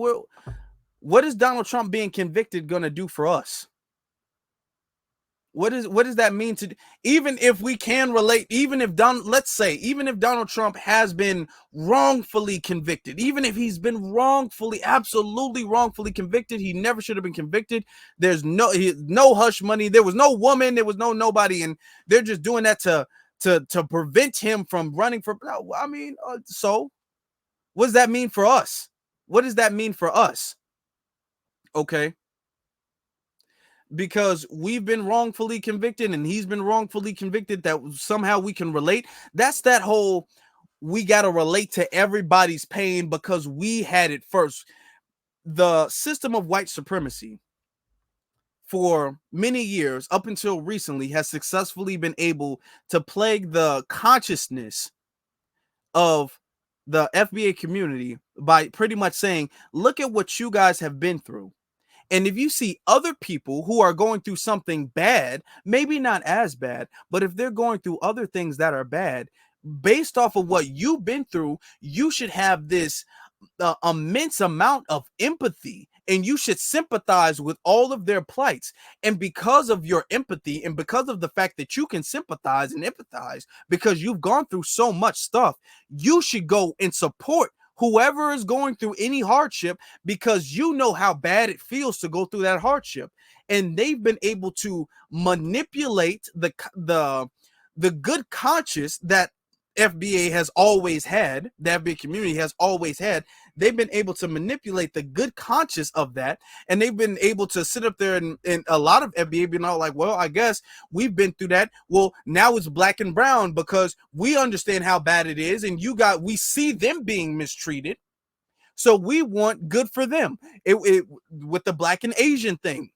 What is Donald Trump being convicted going to do for us? What does that mean to, even if we can relate, even if even if Donald Trump has been wrongfully convicted, even if he's been absolutely wrongfully convicted, he never should have been convicted. There's no hush money. There was no woman. There was nobody. And they're just doing that to prevent him from running for, I mean, so what does that mean for us? What does that mean for us? Okay. Because we've been wrongfully convicted and he's been wrongfully convicted, that somehow we can relate. That's that whole, we got to relate to everybody's pain because we had it first. The system of white supremacy for many years, up until recently, has successfully been able to plague the consciousness of the FBA community by pretty much saying, look at what you guys have been through. And if you see other people who are going through something bad, maybe not as bad, but if they're going through other things that are bad, based off of what you've been through, you should have this immense amount of empathy, and you should sympathize with all of their plights. And because of your empathy, and because of the fact that you can sympathize and empathize because you've gone through so much stuff, you should go and support whoever is going through any hardship, because you know how bad it feels to go through that hardship. And they've been able to manipulate the good conscience that FBA has always had, the FBA community has always had. They've been able to manipulate the good conscience of that, and they've been able to sit up there and a lot of FBA being all like, well, I guess we've been through that. Well, now it's black and brown because we understand how bad it is, and we see them being mistreated, so we want good for them. With the black and Asian thing,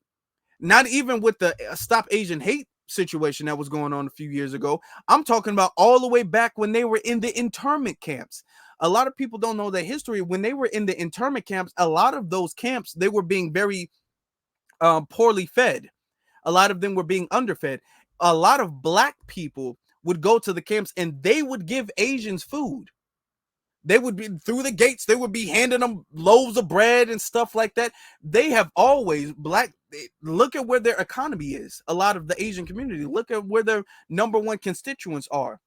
not even with the Stop Asian Hate situation that was going on a few years ago. I'm talking about all the way back when they were in the internment camps. A lot of people don't know the history. When they were in the internment camps, a lot of those camps, they were being very poorly fed. A lot of them were being underfed. A lot of black people would go to the camps and they would give Asians food. They would be through the gates. They would be handing them loaves of bread and stuff like that. They have always look at where their economy is. A lot of the Asian community, look at where their number one constituents are.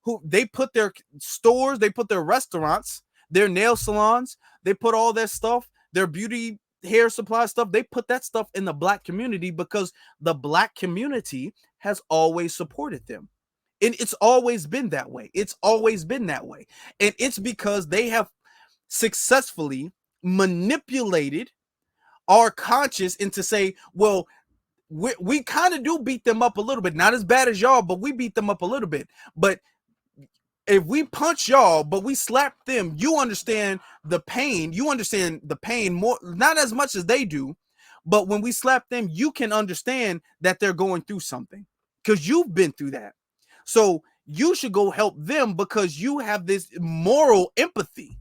Who they put their stores, they put their restaurants, their nail salons, they put all that stuff, their beauty hair supply stuff. They put that stuff in the black community because the black community has always supported them. And it's always been that way. It's always been that way. And it's because they have successfully manipulated our conscience into say, well, we kind of do beat them up a little bit. Not as bad as y'all, but we beat them up a little bit. But if we punch y'all, but we slap them, you understand the pain. You understand the pain more, not as much as they do. But when we slap them, you can understand that they're going through something because you've been through that. So you should go help them because you have this moral empathy.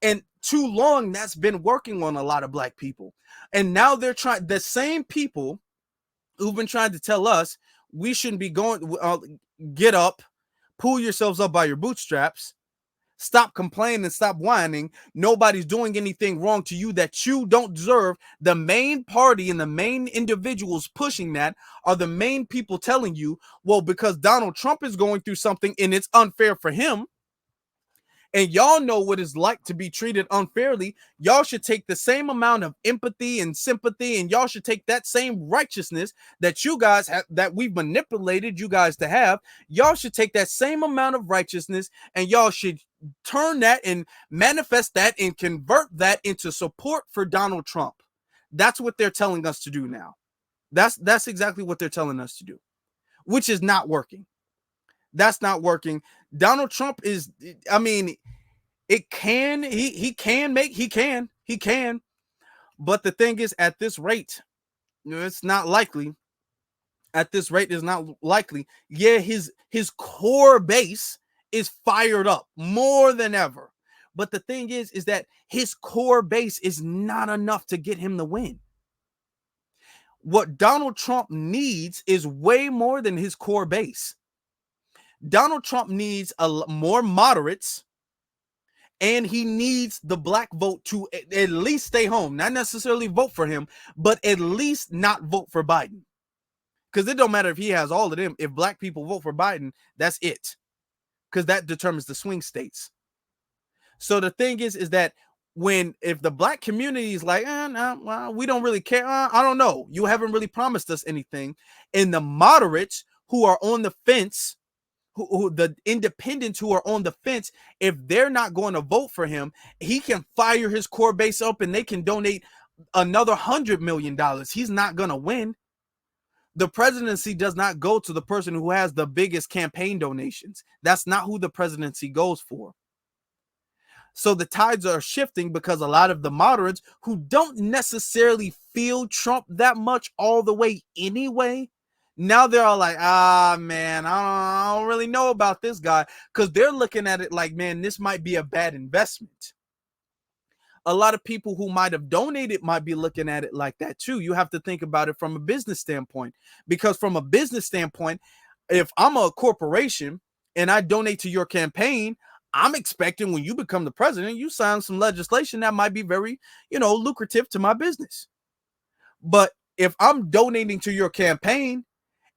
And too long, that's been working on a lot of black people. And now they're trying, the same people who've been trying to tell us we shouldn't be going, get up, pull yourselves up by your bootstraps, stop complaining, stop whining. Nobody's doing anything wrong to you that you don't deserve. The main party and the main individuals pushing that are the main people telling you, well, because Donald Trump is going through something and it's unfair for him, and y'all know what it's like to be treated unfairly, y'all should take the same amount of empathy and sympathy, and y'all should take that same righteousness that you guys have, that we've manipulated you guys to have. Y'all should take that same amount of righteousness and y'all should turn that and manifest that and convert that into support for Donald Trump. That's what they're telling us to do now. That's exactly what they're telling us to do, which is not working. That's not working. Donald Trump is, I mean, it can, he can, but the thing is, at this rate, it's not likely. At this rate, is not likely. Yeah, his core base is fired up more than ever. But the thing is that his core base is not enough to get him the win. What Donald Trump needs is way more than his core base. Donald Trump needs more moderates, and he needs the black vote to at least stay home, not necessarily vote for him, but at least not vote for Biden. Because it don't matter if he has all of them. If black people vote for Biden, that's it. Because that determines the swing states. So the thing is that if the black community is like, well, we don't really care. I don't know. You haven't really promised us anything. And the moderates who are on the fence, who the independents who are on the fence, if they're not going to vote for him, he can fire his core base up and they can donate another $100 million. He's not going to win. The presidency does not go to the person who has the biggest campaign donations. That's not who the presidency goes for. So the tides are shifting because a lot of the moderates who don't necessarily feel Trump that much all the way anyway, now they're all like, man, I don't really know about this guy, because they're looking at it like, man, this might be a bad investment. A lot of people who might have donated might be looking at it like that too. You have to think about it from a business standpoint, because from a business standpoint, if I'm a corporation and I donate to your campaign, I'm expecting when you become the president, you sign some legislation that might be very, lucrative to my business. But if I'm donating to your campaign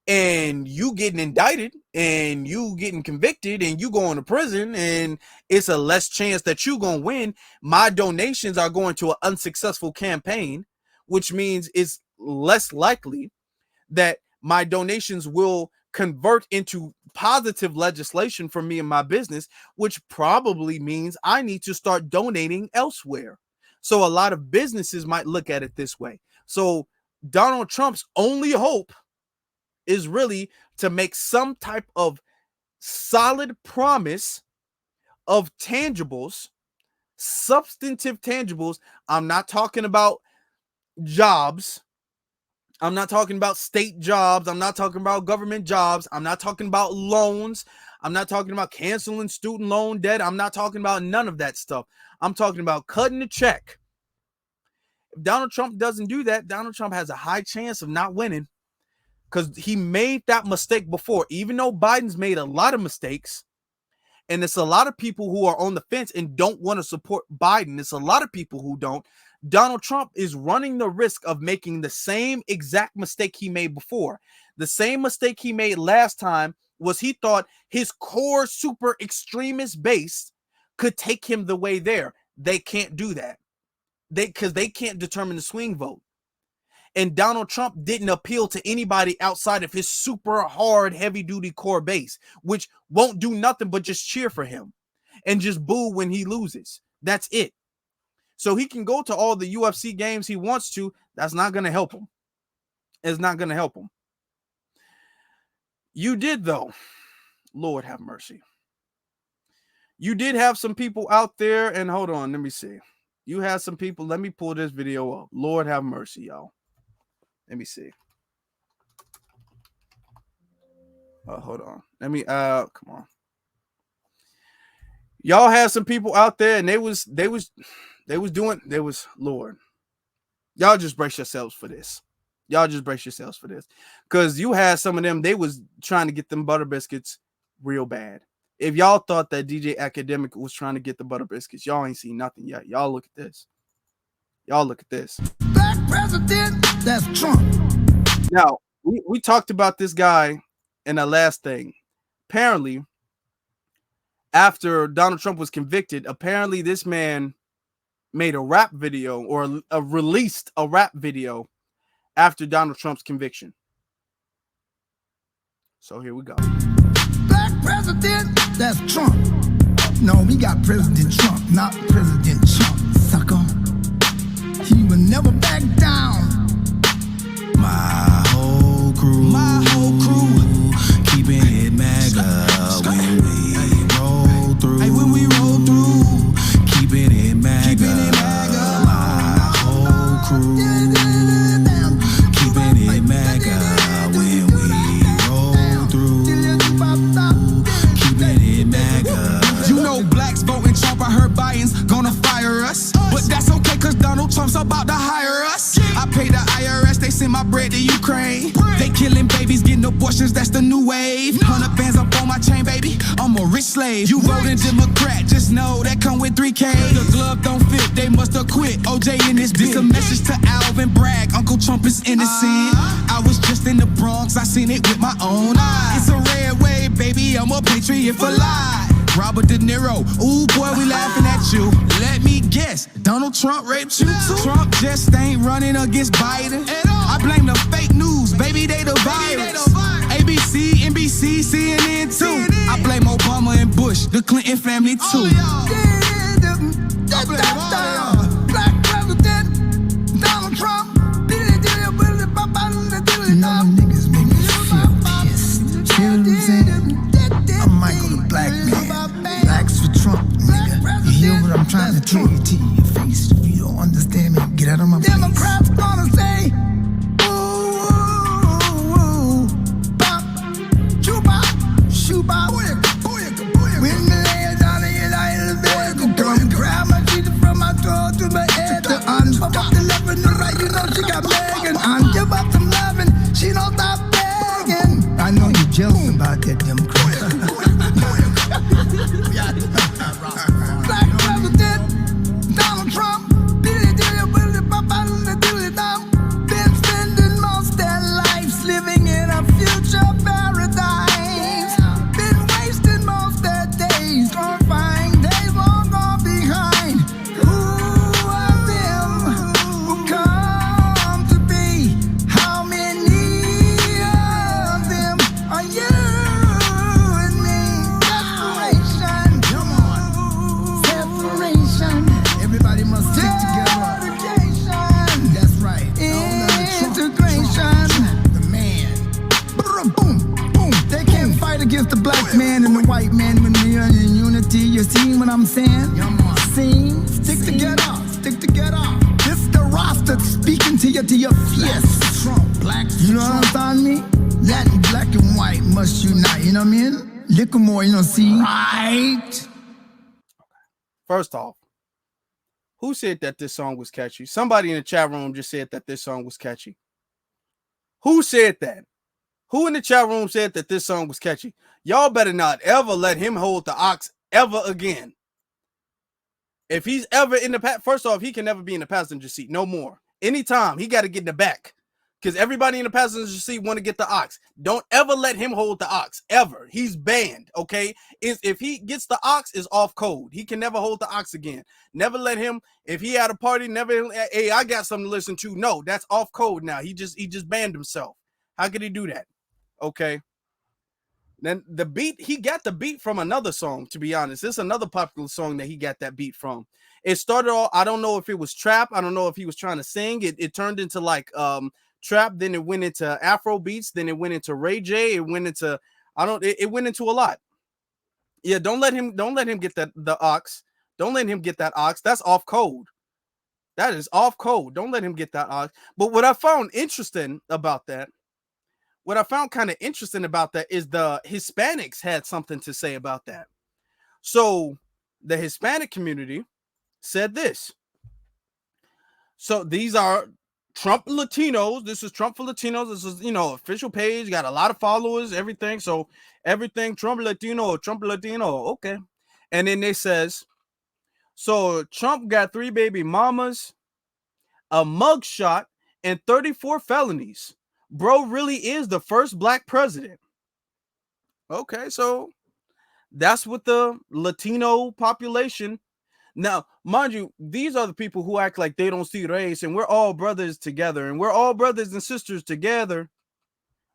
and you getting indicted and you getting convicted and you going to prison and it's a less chance that you going to win, my donations are going to an unsuccessful campaign, which means it's less likely that my donations will convert into positive legislation for me and my business, which probably means I need to start donating elsewhere. So a lot of businesses might look at it this way. So Donald Trump's only hope is really to make some type of solid promise of tangibles, substantive tangibles. I'm not talking about jobs. I'm not talking about state jobs. I'm not talking about government jobs. I'm not talking about loans. I'm not talking about canceling student loan debt. I'm not talking about none of that stuff. I'm talking about cutting the check. If Donald Trump doesn't do that, Donald Trump has a high chance of not winning, because he made that mistake before. Even though Biden's made a lot of mistakes, and it's a lot of people who are on the fence and don't want to support Biden. It's a lot of people who don't. Donald Trump is running the risk of making the same exact mistake he made before. The same mistake he made last time was he thought his core super extremist base could take him the way there. They can't do that. Because they can't determine the swing vote. And Donald Trump didn't appeal to anybody outside of his super hard, heavy duty core base, which won't do nothing but just cheer for him and just boo when he loses. That's it. So he can go to all the UFC games he wants to. That's not going to help him. It's not going to help him. You did, though. Lord have mercy. You did have some people out there, and hold on, let me see. You had some people. Let me pull this video up. Lord have mercy, y'all. Let me see. Hold on. Let me come on. Y'all had some people out there, and they was Lord. Y'all just brace yourselves for this. Y'all just brace yourselves for this. Because you had some of them, they was trying to get them butter biscuits real bad. If y'all thought that DJ Academic was trying to get the butter biscuits, y'all ain't seen nothing yet. Y'all look at this. Y'all look at this. Black president, that's Trump. Now, we talked about this guy in the last thing. Apparently, after Donald Trump was convicted, apparently this man made a rap video or released a rap video after Donald Trump's conviction. So here we go. Black president, that's Trump. No, we got President Trump, not President Trump, sucker. He will never back down. My whole crew, keeping it mega when we roll through. Hey, when we roll through, keeping it mega. My whole crew, keeping it mega when we roll through, keeping it mega. You know blacks voting Trump, I heard Biden's gonna fire us. But that's okay, cause Donald Trump's about to hire us. I pay the IRS, they send my bread the Ukraine. They killing babies, getting abortions, that's the new wave. 100 bands up on my chain, baby, I'm a rich slave. You voting Democrat, just know that come with 3K. The glove don't fit, they must have quit. OJ in this bitch. This a message to Alvin Bragg, Uncle Trump is innocent. I was just in the Bronx, I seen it with my own eyes. It's a red wave, baby, I'm a patriot for life. Robert De Niro, ooh boy, we laughing at you. Let me guess, Donald Trump raped you too? Trump just ain't running against Biden. I blame the fake news, baby, they the virus. ABC, NBC, CNN too. I blame Obama and Bush, the Clinton family too. Black president, Donald Trump. None of them niggas make me feel pissed. You know what I'm saying? I'm Michael the Black Man. Blacks for Trump, nigga. You hear what I'm trying to tell you to your face? If you don't understand me, get out of my face. Democrats gonna say, ooh, bop, choo-bop, shoo-bop. When me lay down in the vehicle, come grab my teeth from my throat to my head. The unfucked the love in the right, you know she got Megan. I'm give up some loving, she don't stop begging. I know you're jealous about that, Democrat. Black president, Donald Trump. Been spending most their lives living in a future paradise. Been wasting most their days, glorifying days long gone behind. Who are them who come to be? How many of them are you and me? Separation, come on. Separation. Everybody must stick together. That's right. Integration. The man. Boom, boom. They can't fight against the black man and the white man when we are in unity. You see what I'm saying? Stick together. Stick together. This is the roster speaking to your face. Trump, black. You know what I'm saying me? Latin, black and white must unite. You know what I mean? Little more, you know, see? Right. First off, who said that this song was catchy? Somebody in the chat room just said that this song was catchy. Who said that? Who in the chat room said that this song was catchy? Y'all better not ever let him hold the ox ever again. If he's ever in the first off, he can never be in the passenger seat. No more. Anytime, he got to get in the back. Because everybody in the passenger seat want to get the ox. Don't ever let him hold the ox. Ever. He's banned. Okay? If he gets the ox, is off code. He can never hold the ox again. Never let him, if he had a party, never, hey, I got something to listen to. No, that's off code now. He just banned himself. How could he do that? Okay. Then the beat, he got the beat from another song, to be honest. It's another popular song that he got that beat from. It started off, I don't know if it was trap. I don't know if he was trying to sing. It turned into like trap, then it went into Afro beats, then it went into Ray J, it went into it went into a lot. Yeah, don't let him get the ox. Don't let him get that ox. That's off code. That is off code. Don't let him get that ox. But what I found interesting about that, is the Hispanics had something to say about that. So the Hispanic community said this. So these are Trump Latinos. This is Trump for Latinos. This is, official page, got a lot of followers, everything. So everything Trump Latino. Okay. And then they says, so Trump got 3 baby mamas, a mugshot, and 34 felonies. Bro really is the first black president. Okay, so that's what the Latino population. Now, mind you, these are the people who act like they don't see race, and we're all brothers together, and we're all brothers and sisters together.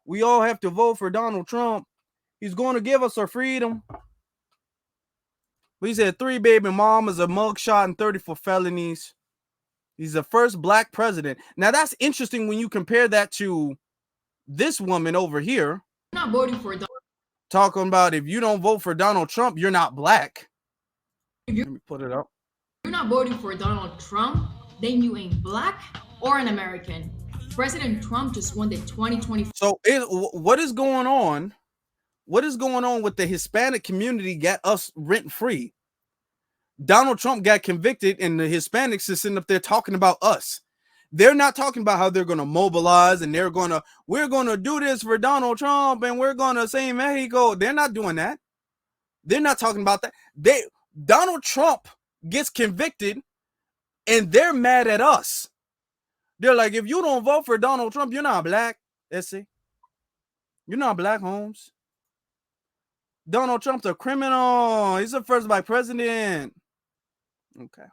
We all have to vote for Donald Trump. He's going to give us our freedom. But he said 3 baby mamas, a mugshot, and 34 felonies. He's the first black president. Now, that's interesting when you compare that to this woman over here. I'm not voting for Donald. Talking about if you don't vote for Donald Trump, you're not black. Let me put it up. If you're not voting for Donald Trump, then you ain't black or an American. President Trump just won the 2024. So what is going on? What is going on with the Hispanic community got us rent free? Donald Trump got convicted and the Hispanics is sitting up there talking about us. They're not talking about how they're going to mobilize and we're going to do this for Donald Trump and we're going to say Mexico. They're not doing that. They're not talking about that. Donald Trump gets convicted and they're mad at us. They're like, if you don't vote for Donald Trump, you're not black. Let's see. You're not black, Holmes. Donald Trump's a criminal. He's the first black president. Okay.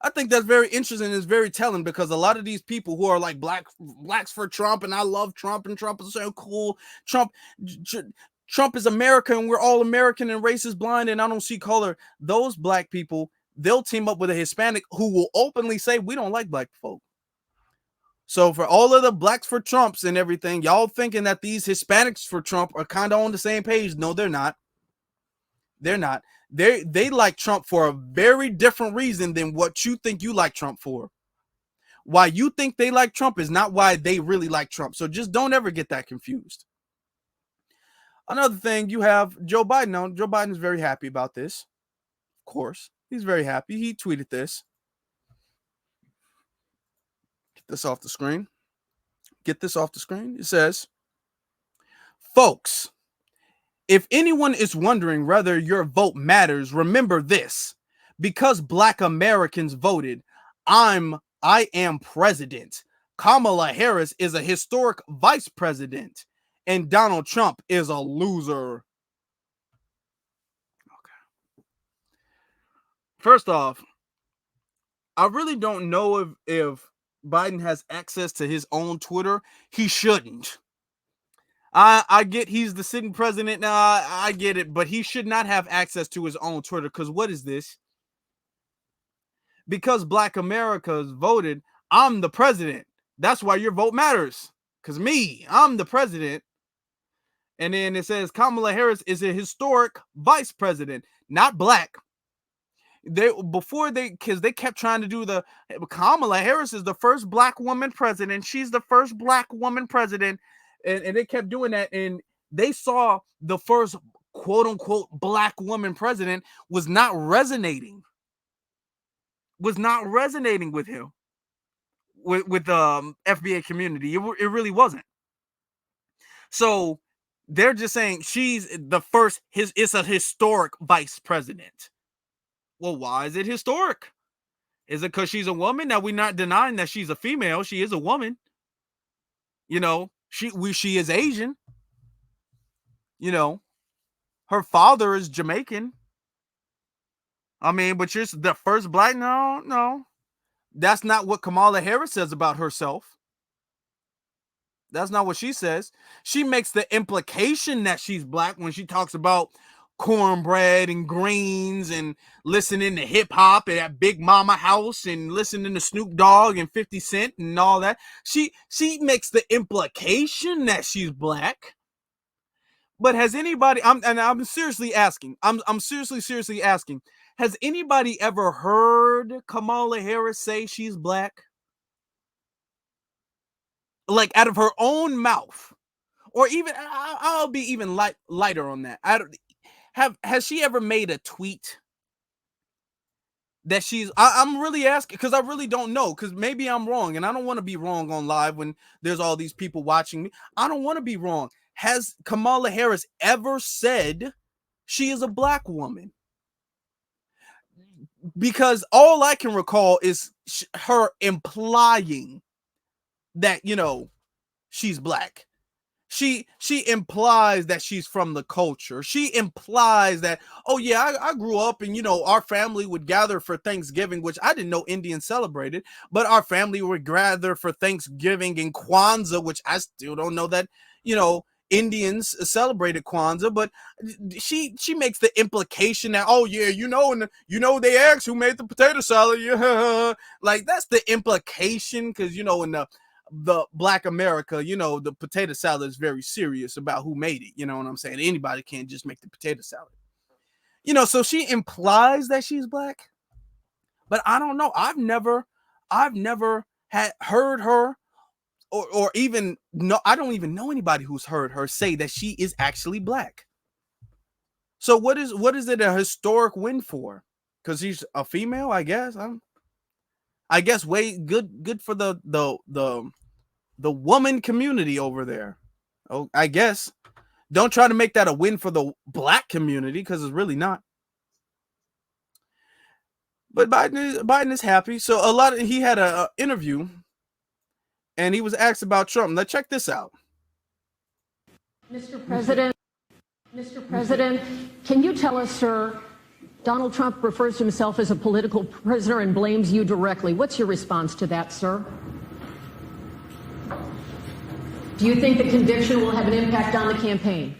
I think that's very interesting. It's very telling because a lot of these people who are like blacks for Trump, and I love Trump, and Trump is so cool. Trump is America, and we're all American, and race is blind, and I don't see color. Those black people, they'll team up with a Hispanic who will openly say, we don't like black folk. So for all of the blacks for Trumps and everything, y'all thinking that these Hispanics for Trump are kind of on the same page. No, they're not. They're not. They like Trump for a very different reason than what you think you like Trump for. Why you think they like Trump is not why they really like Trump. So just don't ever get that confused. Another thing, you have Joe Biden on. Joe Biden is very happy about this. Of course, he's very happy. He tweeted this. Get this off the screen. Get this off the screen. It says, folks, if anyone is wondering whether your vote matters, remember this. Because black Americans voted, I am president. Kamala Harris is a historic vice president. And Donald Trump is a loser. Okay. First off, I really don't know if Biden has access to his own Twitter. He shouldn't. I get he's the sitting president now. I get it, but he should not have access to his own Twitter because what is this? Because black Americans voted, I'm the president. That's why your vote matters. Because I'm the president. And then it says Kamala Harris is a historic vice president, not black. Because they kept trying to do Kamala Harris is the first black woman president. She's the first black woman president. And they kept doing that. And they saw the first quote unquote black woman president was not resonating with him, with the FBA community. It really wasn't. So they're just saying she's the first, it's a historic vice president. Well, why is it historic? Is it because she's a woman? Now, we're not denying that she's a female. She is a woman. You know, she is Asian. You know, her father is Jamaican. I mean, but you're the first black. No. That's not what Kamala Harris says about herself. That's not what she says. She makes the implication that she's black when she talks about cornbread and greens and listening to hip hop at Big Mama house and listening to Snoop Dogg and 50 Cent and all that. She makes the implication that she's black. But has anybody, I'm seriously asking, I'm seriously asking, has anybody ever heard Kamala Harris say she's black? Like out of her own mouth, or even I'll be even lighter on that. Has she ever made a tweet that she's? I'm really asking because I really don't know, because maybe I'm wrong, and I don't want to be wrong on live when there's all these people watching me. I don't want to be wrong. Has Kamala Harris ever said she is a black woman? Because all I can recall is her implying that, you know, she's black. She implies that she's from the culture. She implies that, oh yeah, I grew up and, you know, our family would gather for Thanksgiving, which I didn't know Indians celebrated, but our family would gather for Thanksgiving and Kwanzaa, which I still don't know that, you know, Indians celebrated Kwanzaa. But she makes the implication that, oh yeah, you know, and you know, they asked who made the potato salad. Yeah, like that's the implication, because, you know, in the black America, you know, the potato salad is very serious about who made it. You know what I'm saying? Anybody can't just make the potato salad. You know, so she implies that she's black, but I don't know. I've never heard her or even no, I don't even know anybody who's heard her say that she is actually black. So what is it a historic win for? Because she's a female, I guess. I guess way good for the woman community over there. Oh, I guess. Don't try to make that a win for the black community because it's really not. But Biden is happy. So he had a interview, and he was asked about Trump. Now check this out. Mr. President, can you tell us, sir, Donald Trump refers to himself as a political prisoner and blames you directly. What's your response to that, sir? Do you think the conviction will have an impact on the campaign?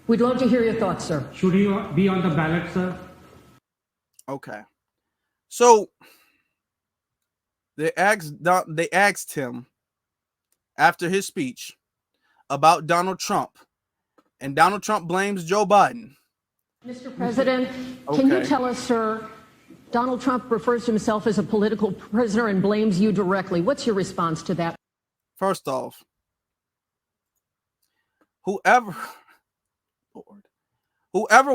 We'd love to hear your thoughts, sir. Should he be on the ballot, sir? Okay. So they asked him after his speech about Donald Trump, and Donald Trump blames Joe Biden. Mr. President, can you tell us, sir, Donald Trump refers to himself as a political prisoner and blames you directly. What's your response to that? First off, whoever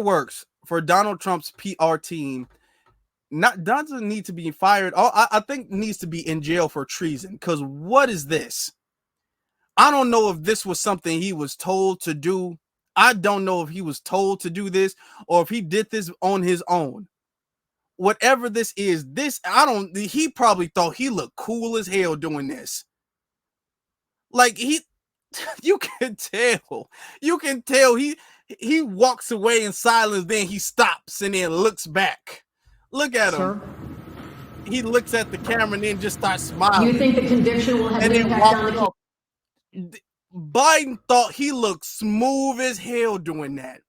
works for Donald Trump's PR team doesn't need to be fired. I think needs to be in jail for treason. Because what is this? I don't know if this was something he was told to do. I don't know if he was told to do this or if he did this on his own. Whatever this is, he probably thought he looked cool as hell doing this. Like you can tell he walks away in silence, then he stops and then looks back. Look at him. Sir? He looks at the camera and then just starts smiling. Do you think the conviction will have an impact on the campaign? Biden thought he looked smooth as hell doing that.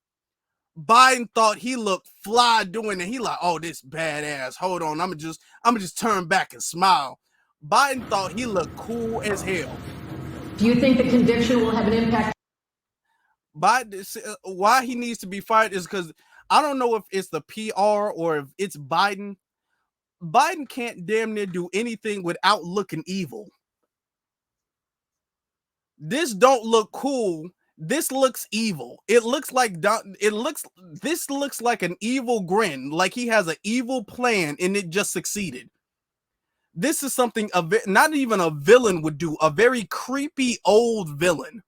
Biden thought he looked fly doing it. He like, oh, this badass. Hold on, I'm gonna just turn back and smile. Biden thought he looked cool as hell. Do you think the conviction will have an impact? Biden, why he needs to be fired is because I don't know if it's the PR or if it's Biden. Biden can't damn near do anything without looking evil. This don't look cool. This looks evil. This looks like an evil grin, like he has an evil plan and it just succeeded. This is something not even a villain would do, a very creepy old villain.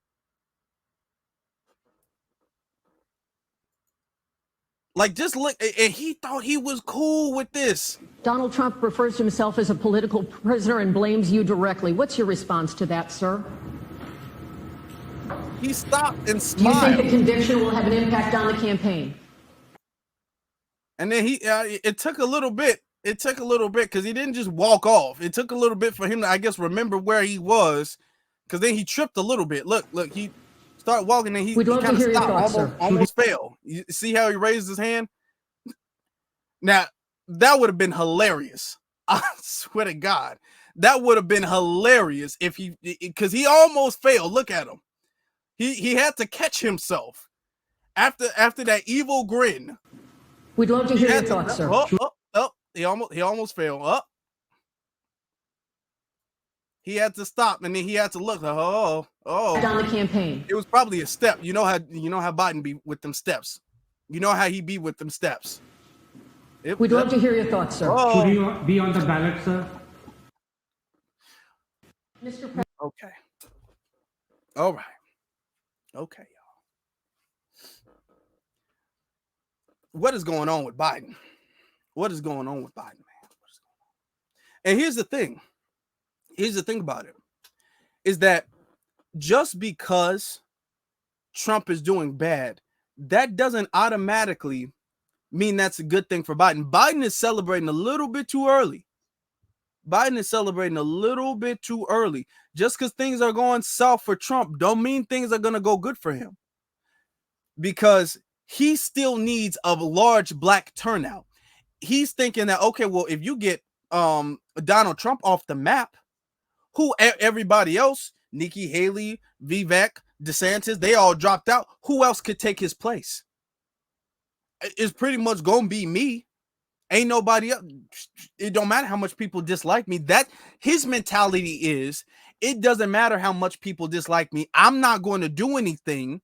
Like, just look, and he thought he was cool with this. Donald Trump refers to himself as a political prisoner and blames you directly. What's your response to that, sir? He stopped and smiled. Do you think the conviction will have an impact on the campaign? And then it took a little bit. It took a little bit because he didn't just walk off. It took a little bit for him to, I guess, remember where he was, because then he tripped a little bit. Look, he started walking and he kind of stopped, almost fell. You see how he raised his hand? Now, that would have been hilarious. I swear to God, that would have been hilarious because he almost fell. Look at him. He had to catch himself after that evil grin. We'd love to hear your thoughts, sir. He almost fell. He had to stop and then he had to look. Down the campaign. It was probably a step. You know how Biden be with them steps. You know how he be with them steps. We'd love to hear your thoughts, sir. Should he be on the ballot, sir? Mr. President. Okay. All right. Okay, y'all. What is going on with Biden? What is going on with Biden, man? What is going on? And here's the thing. Here's the thing about it. Is that just because Trump is doing bad, that doesn't automatically mean that's a good thing for Biden. Biden is celebrating a little bit too early. Just because things are going south for Trump don't mean things are going to go good for him, because he still needs a large black turnout. He's thinking that, okay, well, if you get Donald Trump off the map, everybody else, Nikki Haley, Vivek, DeSantis, they all dropped out. Who else could take his place? It's pretty much going to be me. Ain't nobody else. It don't matter how much people dislike me. That his mentality is, it doesn't matter how much people dislike me. I'm not going to do anything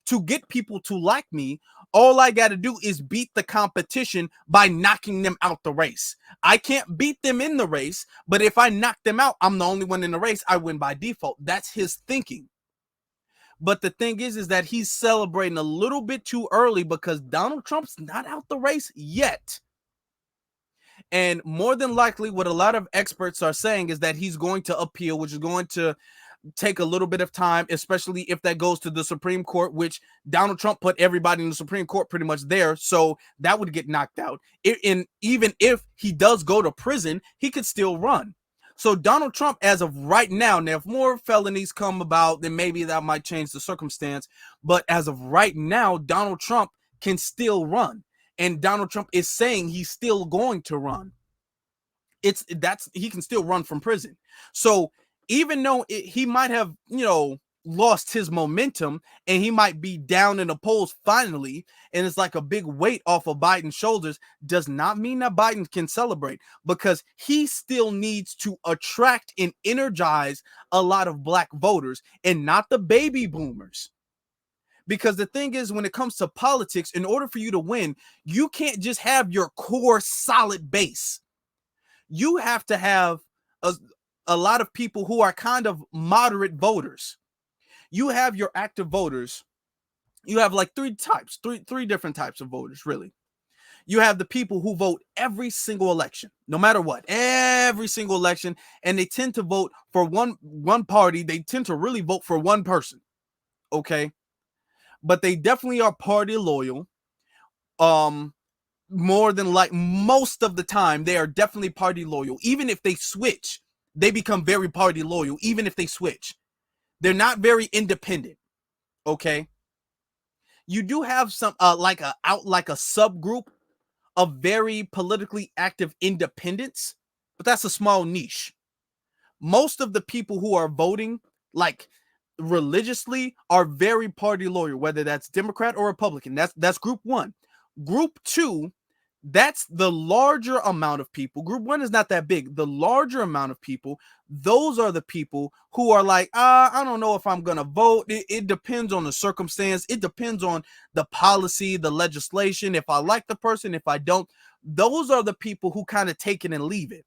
to get people to like me. All I got to do is beat the competition by knocking them out the race. I can't beat them in the race, but if I knock them out, I'm the only one in the race. I win by default. That's his thinking. But the thing is that he's celebrating a little bit too early because Donald Trump's not out the race yet. And more than likely, what a lot of experts are saying is that he's going to appeal, which is going to take a little bit of time, especially if that goes to the Supreme Court, which Donald Trump put everybody in the Supreme Court pretty much there. So that would get knocked out. And even if he does go to prison, he could still run. So Donald Trump, as of right now, if more felonies come about, then maybe that might change the circumstance. But as of right now, Donald Trump can still run. And Donald Trump is saying he's still going to run. He can still run from prison. So even though he might have, lost his momentum and he might be down in the polls finally, and it's like a big weight off of Biden's shoulders, does not mean that Biden can celebrate, because he still needs to attract and energize a lot of black voters and not the baby boomers. Because the thing is, when it comes to politics, in order for you to win, you can't just have your core solid base. You have to have a lot of people who are kind of moderate voters. You have your active voters. You have like three different types of voters, really. You have the people who vote every single election, no matter what, every single election, and they tend to vote for one party. They tend to really vote for one person, okay? But they definitely are party loyal. More than like most of the time, they are definitely party loyal. Even if they switch, they become very party loyal. Even if they switch, they're not very independent. Okay. You do have some like a subgroup of very politically active independents, but that's a small niche. Most of the people who are voting like religiously are very party loyal, whether that's Democrat or Republican. That's group one. Group two, that's the larger amount of people. Group one is not that big. The larger amount of people, those are the people who are like, I don't know if I'm going to vote. It depends on the circumstance. It depends on the policy, the legislation. If I like the person, if I don't, those are the people who kind of take it and leave it.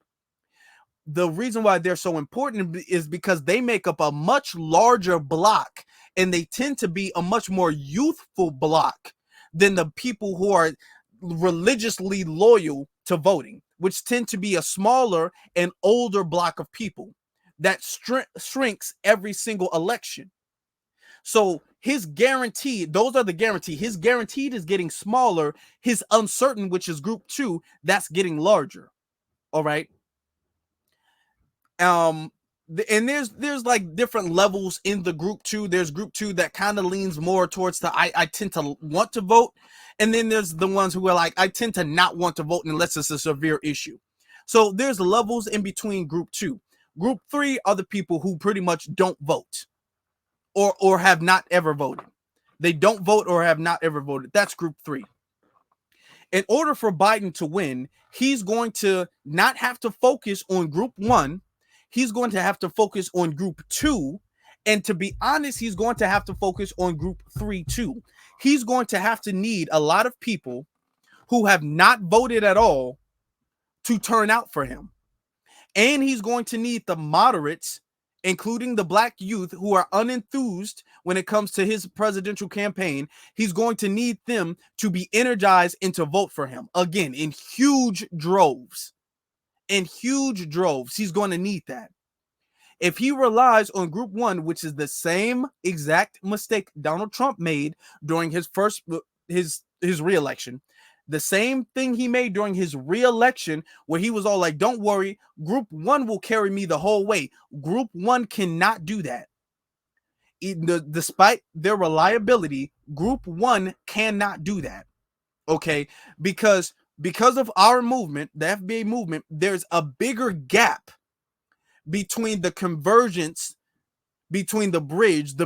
The reason why they're so important is because they make up a much larger block, and they tend to be a much more youthful block than the people who are religiously loyal to voting, which tend to be a smaller and older block of people that shrinks every single election. So his guaranteed, those are the guarantee. His guaranteed is getting smaller. His uncertain, which is group two, that's getting larger. All right. And there's like different levels in the group two. There's group two that kind of leans more towards the I tend to want to vote, and then there's the ones who are like, I tend to not want to vote unless it's a severe issue. So there's levels in between group two. Group three are the people who pretty much don't vote or have not ever voted. They don't vote or have not ever voted. That's group three. In order for Biden to win, he's going to not have to focus on group one. He's going to have to focus on group two. And to be honest, he's going to have to focus on group three too. He's going to have to need a lot of people who have not voted at all to turn out for him. And he's going to need the moderates, including the black youth who are unenthused when it comes to his presidential campaign. He's going to need them to be energized and to vote for him. Again, in huge droves. In huge droves. He's going to need that. If he relies on group one, which is the same exact mistake Donald Trump made during his re-election, the same thing he made during his re-election, where he was all like, don't worry, group one will carry me the whole way. Group one cannot do that. Despite their reliability, group one cannot do that. Okay, because of our movement, the FBA movement, there's a bigger gap between the convergence, between the bridge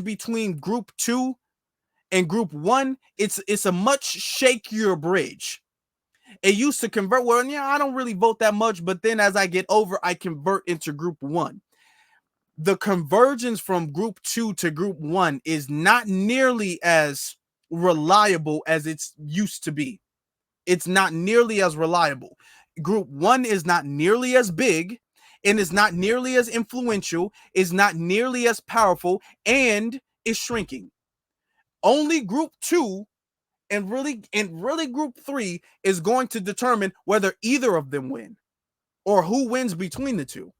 between group two and group one. It's a much shakier bridge. It used to convert, well, yeah, I don't really vote that much, but then as I get over, I convert into group one. The convergence from group two to group one is not nearly as reliable as it's used to be. It's not nearly as reliable. Group 1 is not nearly as big and is not nearly as influential, is not nearly as powerful, and is shrinking. Only Group 2 and really Group 3 is going to determine whether either of them win or who wins between the two.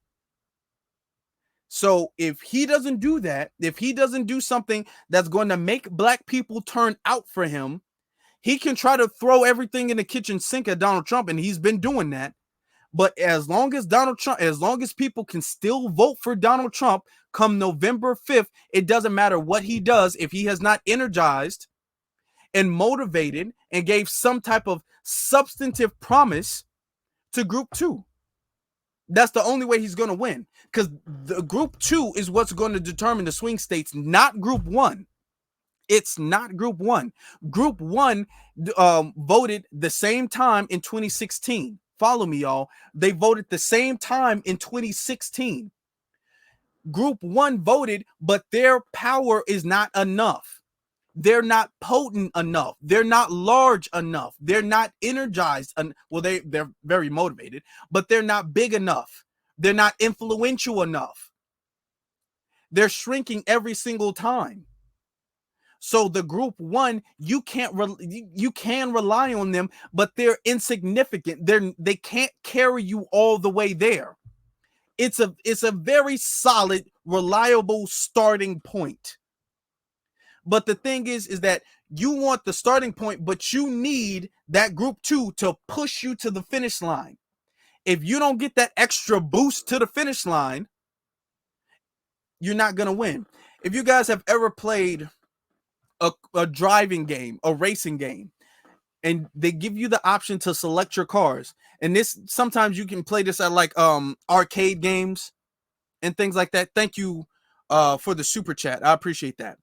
So if he doesn't do that, if he doesn't do something that's going to make black people turn out for him, he can try to throw everything in the kitchen sink at Donald Trump, and he's been doing that. But as long as people can still vote for Donald Trump come November 5th, it doesn't matter what he does if he has not energized and motivated and gave some type of substantive promise to Group 2. That's the only way he's going to win, because the Group 2 is what's going to determine the swing states, not Group 1. It's not Group 1. Group 1 voted the same time in 2016. Follow me, y'all. They voted the same time in 2016. Group 1 voted, but their power is not enough. They're not potent enough. They're not large enough. They're not energized. Well, they're very motivated, but they're not big enough. They're not influential enough. They're shrinking every single time. So the Group 1, you can rely on them, but they're insignificant. They can't carry you all the way there. It's a very solid, reliable starting point. But the thing is that you want the starting point, but you need that Group 2 to push you to the finish line. If you don't get that extra boost to the finish line, you're not going to win. If you guys have ever played a driving game, a racing game, and they give you the option to select your cars, and this sometimes you can play this at like arcade games and things like that. Thank you for the super chat. I appreciate that.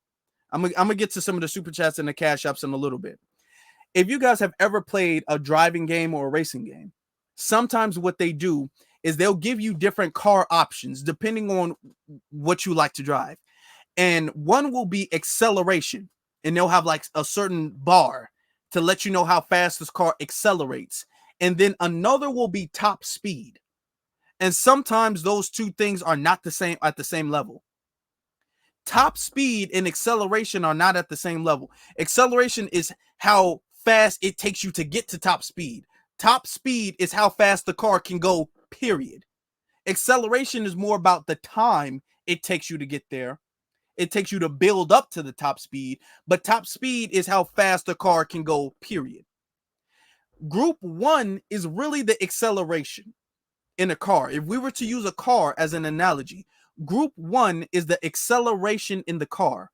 I'm gonna get to some of the super chats and the cash apps in a little bit. If you guys have ever played a driving game or a racing game, sometimes what they do is they'll give you different car options depending on what you like to drive. And one will be acceleration, and they'll have like a certain bar to let you know how fast this car accelerates. And then another will be top speed. And sometimes those two things are not the same at the same level. Top speed and acceleration are not at the same level. Acceleration is how fast it takes you to get to top speed. Top speed is how fast the car can go, period. Acceleration is more about the time it takes you to get there. It takes you to build up to the top speed, but top speed is how fast the car can go, period. Group 1 is really the acceleration in a car. If we were to use a car as an analogy, Group 1 is the acceleration in the car.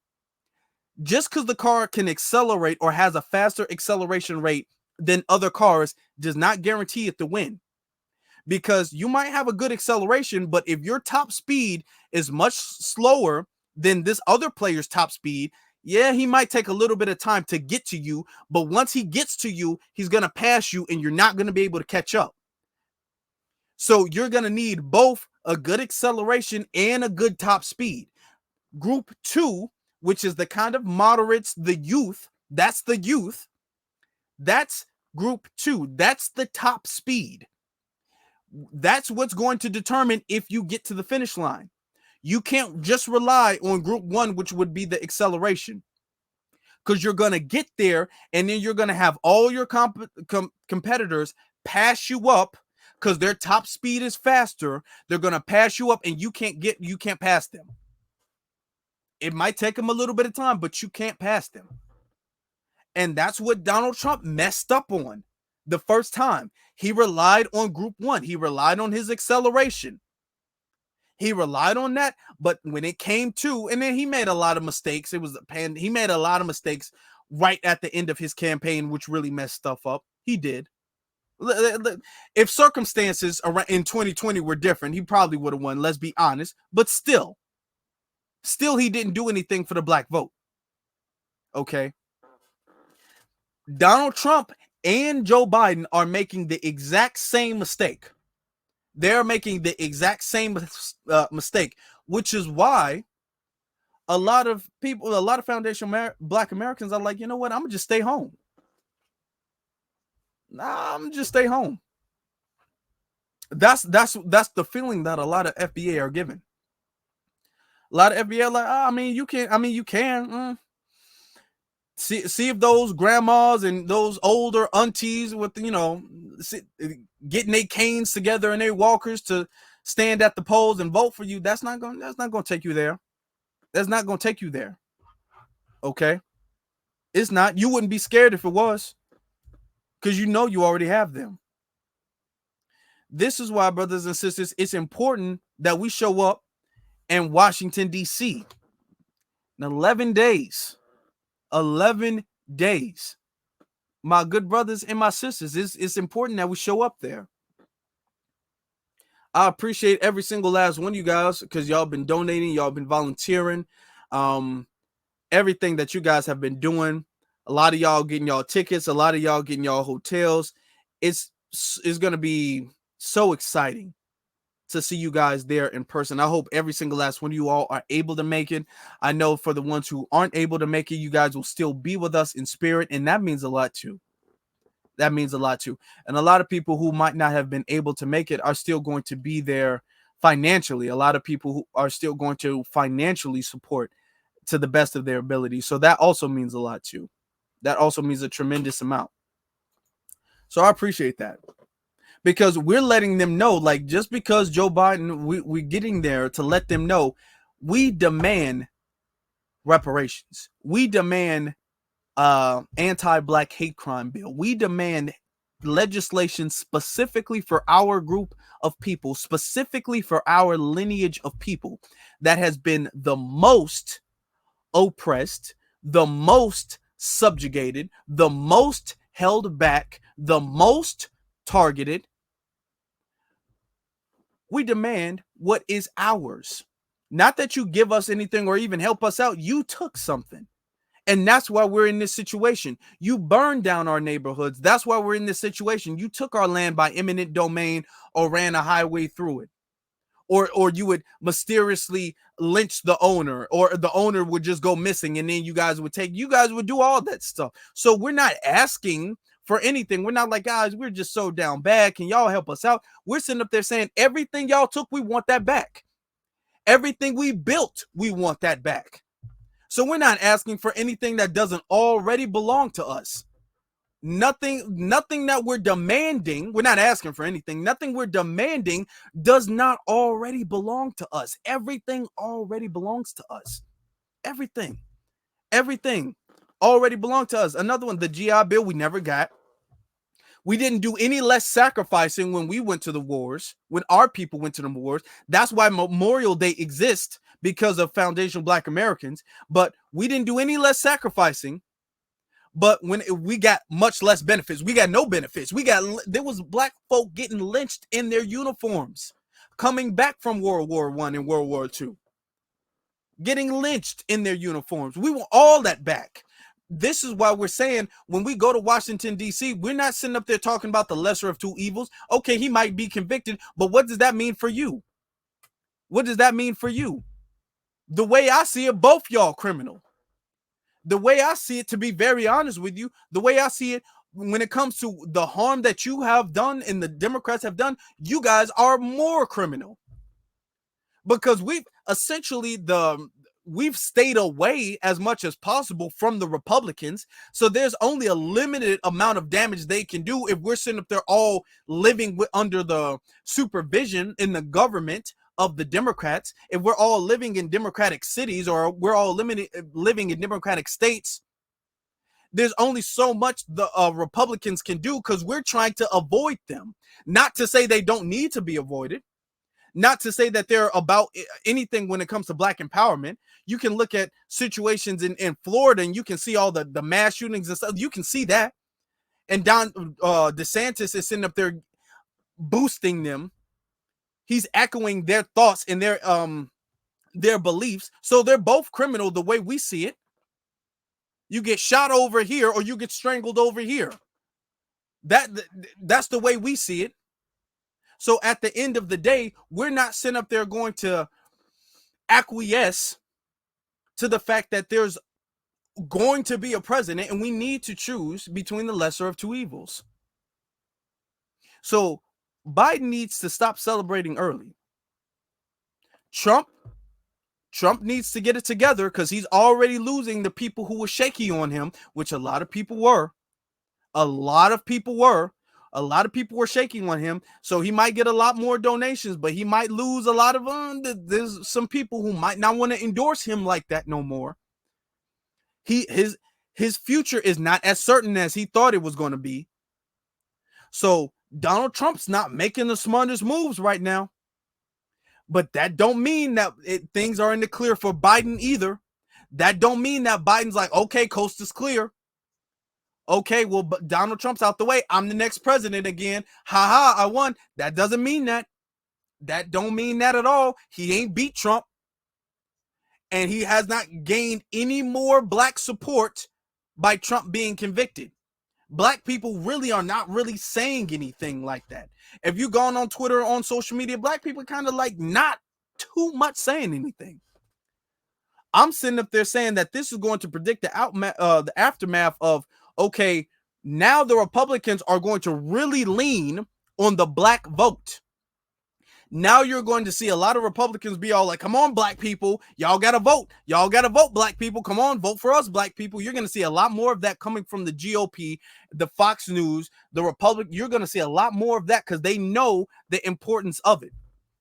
Just because the car can accelerate or has a faster acceleration rate than other cars does not guarantee it to win. Because you might have a good acceleration, but if your top speed is much slower than this other player's top speed, yeah, he might take a little bit of time to get to you, but once he gets to you, he's going to pass you and you're not going to be able to catch up. So you're going to need both a good acceleration and a good top speed. Group 2, which is the kind of moderates, the youth, that's the youth. That's Group 2. That's the top speed. That's what's going to determine if you get to the finish line. You can't just rely on Group 1, which would be the acceleration, because you're going to get there and then you're going to have all your competitors pass you up because their top speed is faster. They're going to pass you up and you can't pass them. It might take them a little bit of time, but you can't pass them. And that's what Donald Trump messed up on the first time. He relied on Group 1. He relied on his acceleration. He relied on that, but when it came to, and then he made a lot of mistakes. He made a lot of mistakes right at the end of his campaign, which really messed stuff up. He did. If circumstances in 2020 were different, he probably would have won, let's be honest. But still he didn't do anything for the black vote. Okay. Donald Trump and Joe Biden are making the exact same mistake. They're making the exact same mistake, which is why a lot of people, a lot of foundational Black Americans are like, you know what? I'm gonna just stay home. Nah, I'm gonna just stay home. That's the feeling that a lot of FBA are given. A lot of FBA are like, I mean, you can. See if those grandmas and those older aunties with, getting their canes together and their walkers to stand at the polls and vote for you. That's not gonna take you there. That's not gonna take you there. Okay, it's not. You wouldn't be scared if it was, because you know you already have them. This is why, brothers and sisters, it's important that we show up in Washington, D.C. in 11 days. 11 days. My good brothers and my sisters, it's important that we show up there. I appreciate every single last one of you guys, because y'all been donating, y'all been volunteering, everything that you guys have been doing. A lot of y'all getting y'all tickets, a lot of y'all getting y'all hotels. It's going to be so exciting to see you guys there in person. I hope every single last one of you all are able to make it. I know for the ones who aren't able to make it, you guys will still be with us in spirit, and that means a lot too. That means a lot too. And a lot of people who might not have been able to make it are still going to be there financially. A lot of people who are still going to financially support to the best of their ability. So that also means a lot too. That also means a tremendous amount. So I appreciate that, because we're letting them know, like, just because Joe Biden, we're getting there to let them know we demand reparations. We demand anti-Black hate crime bill. We demand legislation specifically for our group of people, specifically for our lineage of people that has been the most oppressed, the most subjugated, the most held back, the most targeted. We demand what is ours. Not that you give us anything or even help us out. You took something. And that's why we're in this situation. You burned down our neighborhoods. That's why we're in this situation. You took our land by eminent domain or ran a highway through it. Or you would mysteriously lynch the owner, or the owner would just go missing, and then you guys would do all that stuff. So we're not asking for anything. We're not like, guys, we're just so down bad. Can y'all help us out? We're sitting up there saying, everything y'all took, we want that back. Everything we built, we want that back. So we're not asking for anything that doesn't already belong to us. Nothing that we're demanding, we're not asking for anything. Nothing we're demanding does not already belong to us. Everything already belongs to us. Everything already belonged to us. Another one, the GI Bill, we never got. We didn't do any less sacrificing when we went to the wars, when our people went to the wars. That's why Memorial Day exists, because of foundational Black Americans. But we didn't do any less sacrificing. But when we got much less benefits, we got no benefits. There was Black folk getting lynched in their uniforms, coming back from World War I and World War II, getting lynched in their uniforms. We want all that back. This is why we're saying, when we go to Washington, D.C., we're not sitting up there talking about the lesser of two evils. Okay, he might be convicted, but what does that mean for you? What does that mean for you? The way I see it, both y'all criminal. The way I see it, to be very honest with you, the way I see it, when it comes to the harm that you have done and the Democrats have done, you guys are more criminal. Because we've essentially we've stayed away as much as possible from the Republicans. So there's only a limited amount of damage they can do if we're sitting up there all living under the supervision in the government of the Democrats. If we're all living in Democratic cities, or we're all living in Democratic states, there's only so much the Republicans can do, because we're trying to avoid them. Not to say they don't need to be avoided. Not to say that they're about anything when it comes to Black empowerment. You can look at situations in Florida, and you can see all the mass shootings and stuff. You can see that. And Don DeSantis is sitting up there boosting them. He's echoing their thoughts and their beliefs. So they're both criminal the way we see it. You get shot over here, or you get strangled over here. That's the way we see it. So at the end of the day, we're not sitting up there going to acquiesce to the fact that there's going to be a president and we need to choose between the lesser of two evils. So Biden needs to stop celebrating early. Trump needs to get it together because he's already losing the people who were shaky on him, which a lot of people were. A lot of people were shaking on him. So he might get a lot more donations, but he might lose a lot of there's some people who might not want to endorse him like that no more. His future is not as certain as he thought it was going to be. So Donald Trump's not making the smartest moves right now. But that don't mean that things are in the clear for Biden either. That don't mean that Biden's like, okay, coast is clear. Okay, well, Donald Trump's out the way. I'm the next president again. Ha ha, I won. That doesn't mean that. That don't mean that at all. He ain't beat Trump. And he has not gained any more black support by Trump being convicted. Black people really are not really saying anything like that. If you've gone on Twitter or on social media, black people kind of like not too much saying anything. I'm sitting up there saying that this is going to predict the aftermath of, okay, now the Republicans are going to really lean on the black vote. Now you're going to see a lot of Republicans be all like, come on, black people, y'all got to vote. Y'all got to vote, black people. Come on, vote for us, black people. You're going to see a lot more of that coming from the GOP, the Fox News, the Republic. You're going to see a lot more of that because they know the importance of it.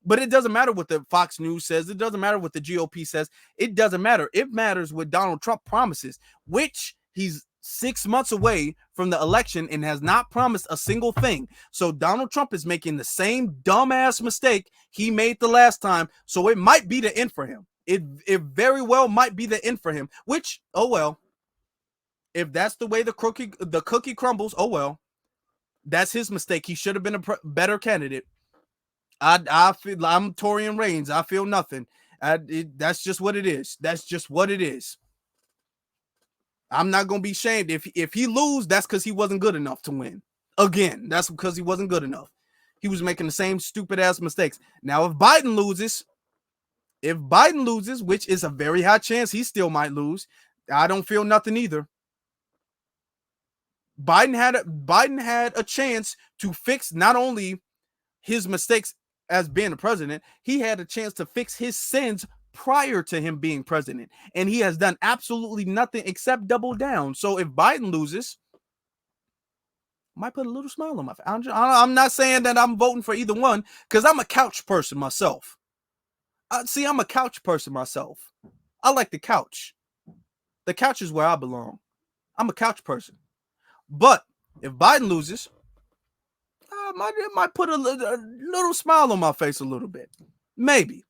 But it doesn't matter what the Fox News says. It doesn't matter what the GOP says. It doesn't matter. It matters what Donald Trump promises, which he's 6 months away from the election and has not promised a single thing. So Donald Trump is making the same dumbass mistake he made the last time. So it might be the end for him. It very well might be the end for him, which, oh well. If that's the way the cookie crumbles, oh well. That's his mistake. He should have been a better candidate. I feel I'm Torian Reigns. I feel nothing. That's just what it is. That's just what it is. I'm not going to be shamed. If he lose, that's because he wasn't good enough to win. Again, that's because he wasn't good enough. He was making the same stupid ass mistakes. Now, if Biden loses, which is a very high chance he still might lose, I don't feel nothing either. Biden had a chance to fix not only his mistakes as being a president, he had a chance to fix his sins prior to him being president, and he has done absolutely nothing except double down. So if Biden loses, I might put a little smile on my face. I'm not saying that I'm voting for either one because I'm a couch person myself. I'm a couch person myself. I like the couch. The couch is where I belong. I'm a couch person. But if Biden loses, I might put a little smile on my face a little bit. Maybe.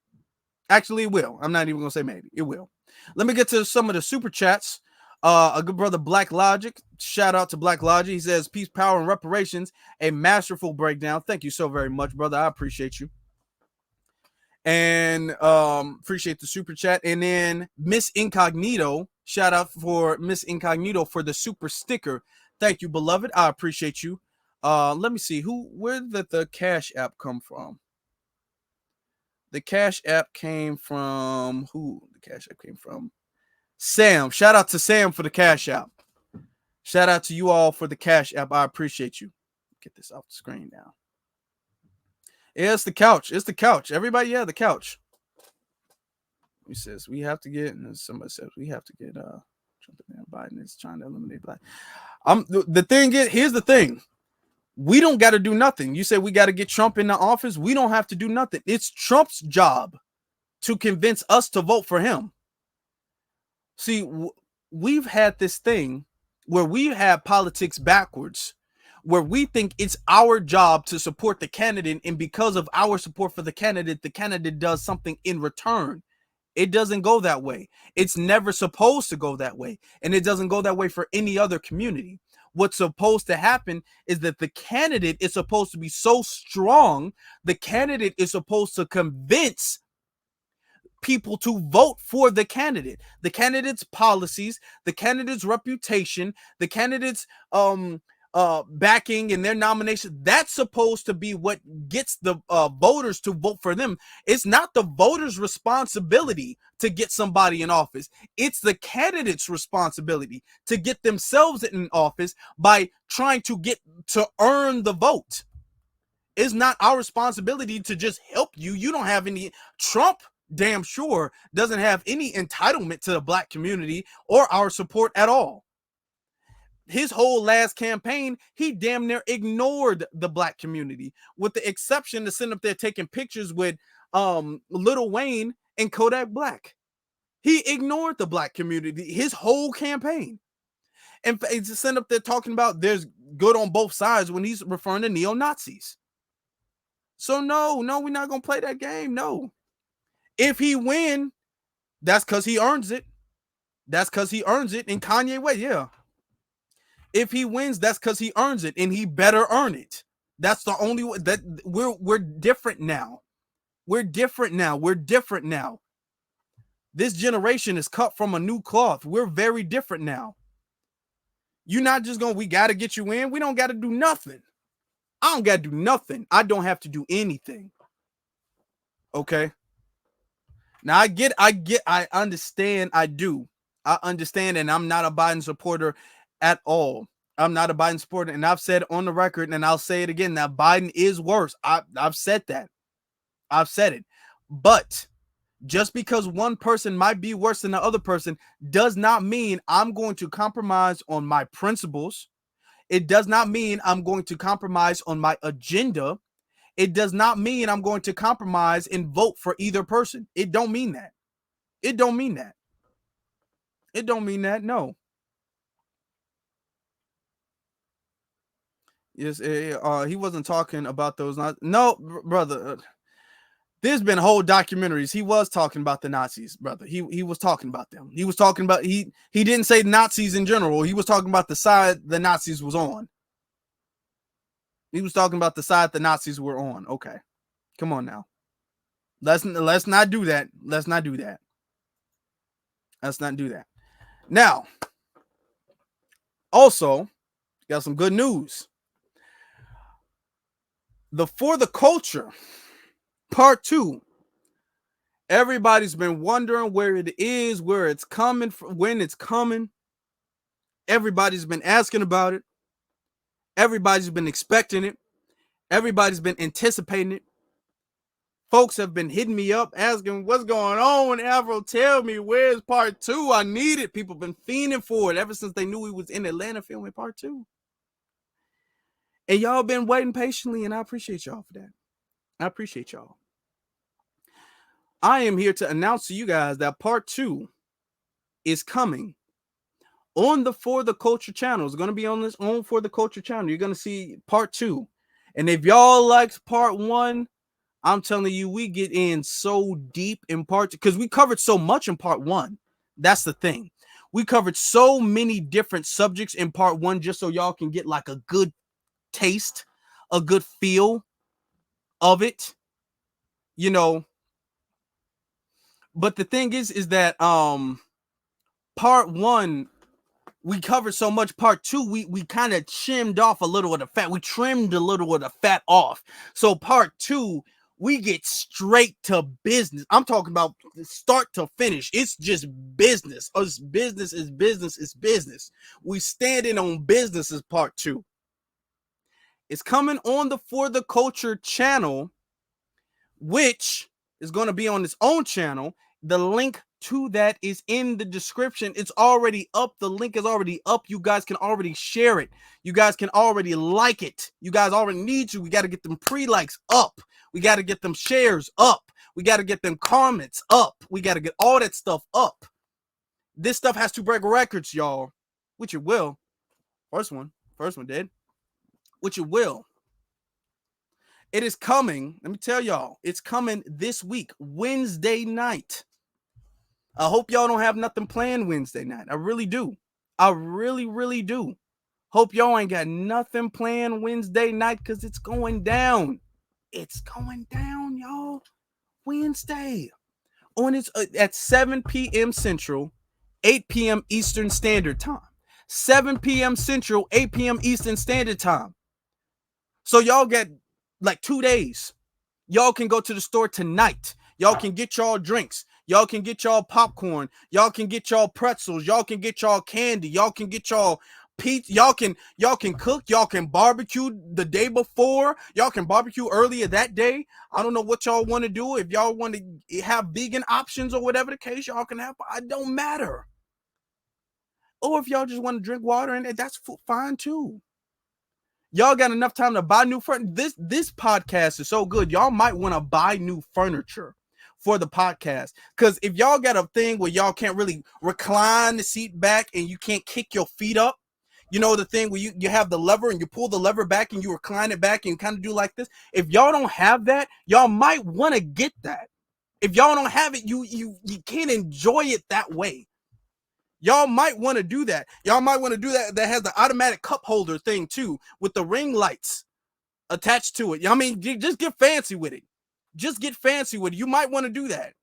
Actually, it will. I'm not even going to say maybe. It will. Let me get to some of the super chats. A good brother, Black Logic. Shout out to Black Logic. He says, peace, power, and reparations. A masterful breakdown. Thank you so very much, brother. I appreciate you. And appreciate the super chat. And then Miss Incognito. Shout out for Miss Incognito for the super sticker. Thank you, beloved. I appreciate you. Let me see. Where did the Cash App come from? The Cash App came from who? The Cash App came from Sam. Shout out to Sam for the Cash App. Shout out to you all for the Cash App. I appreciate you. Get this off the screen now. Yeah, it's the couch. It's the couch. Everybody, yeah, the couch. He says we have to get, and somebody says we have to get Trump and Biden is trying to eliminate black. The thing is, here's the thing. We don't got to do nothing. You say we got to get Trump in the office. We don't have to do nothing. It's Trump's job to convince us to vote for him. See, we've had this thing where we have politics backwards, where we think it's our job to support the candidate. And because of our support for the candidate does something in return. It doesn't go that way. It's never supposed to go that way. And it doesn't go that way for any other community. What's supposed to happen is that the candidate is supposed to be so strong. The candidate is supposed to convince people to vote for the candidate's policies, the candidate's reputation, the candidate's backing and their nomination, that's supposed to be what gets the voters to vote for them. It's not the voters' responsibility to get somebody in office. It's the candidate's responsibility to get themselves in office by trying to earn the vote. It's not our responsibility to just help you. You don't have any. Trump, damn sure, doesn't have any entitlement to the black community or our support at all. His whole last campaign, he damn near ignored the black community, with the exception to sitting up there taking pictures with Lil Wayne and Kodak Black. He ignored the black community his whole campaign. And he's sitting up there talking about there's good on both sides when he's referring to neo-Nazis. So no, we're not gonna play that game. No. If he win, that's because he earns it. That's because he earns it. In Kanye way, yeah. If he wins, that's because he earns it, and he better earn it. That's the only way. That we're different now. We're different now. We're different now. This generation is cut from a new cloth. We're very different now. You're not just going, we got to get you in. We don't got to do nothing. I don't got to do nothing. I don't have to do anything. Okay. Now I understand. I do. I understand. And I'm not a Biden supporter at all. I'm not a Biden supporter. And I've said on the record, and I'll say it again, that Biden is worse. I've said that. I've said it. But just because one person might be worse than the other person does not mean I'm going to compromise on my principles. It does not mean I'm going to compromise on my agenda. It does not mean I'm going to compromise and vote for either person. It don't mean that. It don't mean that. It don't mean that. No. Yes, he wasn't talking about those. No, brother. There's been whole documentaries. He was talking about the Nazis, brother. He was talking about them. He was talking about he didn't say Nazis in general. He was talking about the side the Nazis was on. He was talking about the side the Nazis were on. Okay. Come on now. Let's not do that. Let's not do that. Let's not do that. Now, also, got some good news. For the Culture, Part 2. Everybody's been wondering where it is, where it's coming from, when it's coming. Everybody's been asking about it. Everybody's been expecting it. Everybody's been anticipating it. Folks have been hitting me up asking, what's going on? Afro, tell me, where's Part 2? I need it. People have been fiending for it ever since they knew he was in Atlanta filming Part 2. And y'all been waiting patiently, and I appreciate y'all for that. I appreciate y'all. I am here to announce to you guys that Part 2 is coming on the For the Culture channel. It's going to be on this own For the Culture channel. You're going to see Part 2. And if y'all liked Part 1, I'm telling you, we get in so deep in Part 2 because we covered so much in Part 1. That's the thing. We covered so many different subjects in Part 1 just so y'all can get like a good taste, a good feel of it, you know. But the thing is that Part 1 we covered so much. Part 2 we kind of trimmed off a little of the fat. We trimmed a little of the fat off. So Part 2 we get straight to business. I'm talking about start to finish. It's just business. Us business is business is business. We standing on business is Part 2. It's coming on the For the Culture channel, which is going to be on its own channel. The link to that is in the description. It's already up. The link is already up. You guys can already share it. You guys can already like it. You guys already need to. We got to get them pre-likes up. We got to get them shares up. We got to get them comments up. We got to get all that stuff up. This stuff has to break records, y'all. Which it will. First one did. Which it will. It is coming. Let me tell y'all. It's coming this week, Wednesday night. I hope y'all don't have nothing planned Wednesday night. I really do. I really, really do. Hope y'all ain't got nothing planned Wednesday night because it's going down. It's going down, y'all. Wednesday. At 7 p.m. Central, 8 p.m. Eastern Standard Time. 7 p.m. Central, 8 p.m. Eastern Standard Time. So y'all get like 2 days. Y'all can go to the store tonight. Y'all can get y'all drinks. Y'all can get y'all popcorn. Y'all can get y'all pretzels. Y'all can get y'all candy. Y'all can get y'all pizza. Y'all can cook. Y'all can barbecue the day before. Y'all can barbecue earlier that day. I don't know what y'all want to do. If y'all want to have vegan options or whatever the case, y'all can have. It don't matter. Or if y'all just want to drink water, and that's fine too. Y'all got enough time to buy new furniture. This podcast is so good. Y'all might want to buy new furniture for the podcast. Because if y'all got a thing where y'all can't really recline the seat back and you can't kick your feet up, you know, the thing where you have the lever and you pull the lever back and you recline it back and you kind of do like this. If y'all don't have that, y'all might want to get that. If y'all don't have it, you can't enjoy it that way. Y'all might want to do that. Y'all might want to do that. That has the automatic cup holder thing too, with the ring lights attached to it. I mean, just get fancy with it. Just get fancy with it. You might want to do that.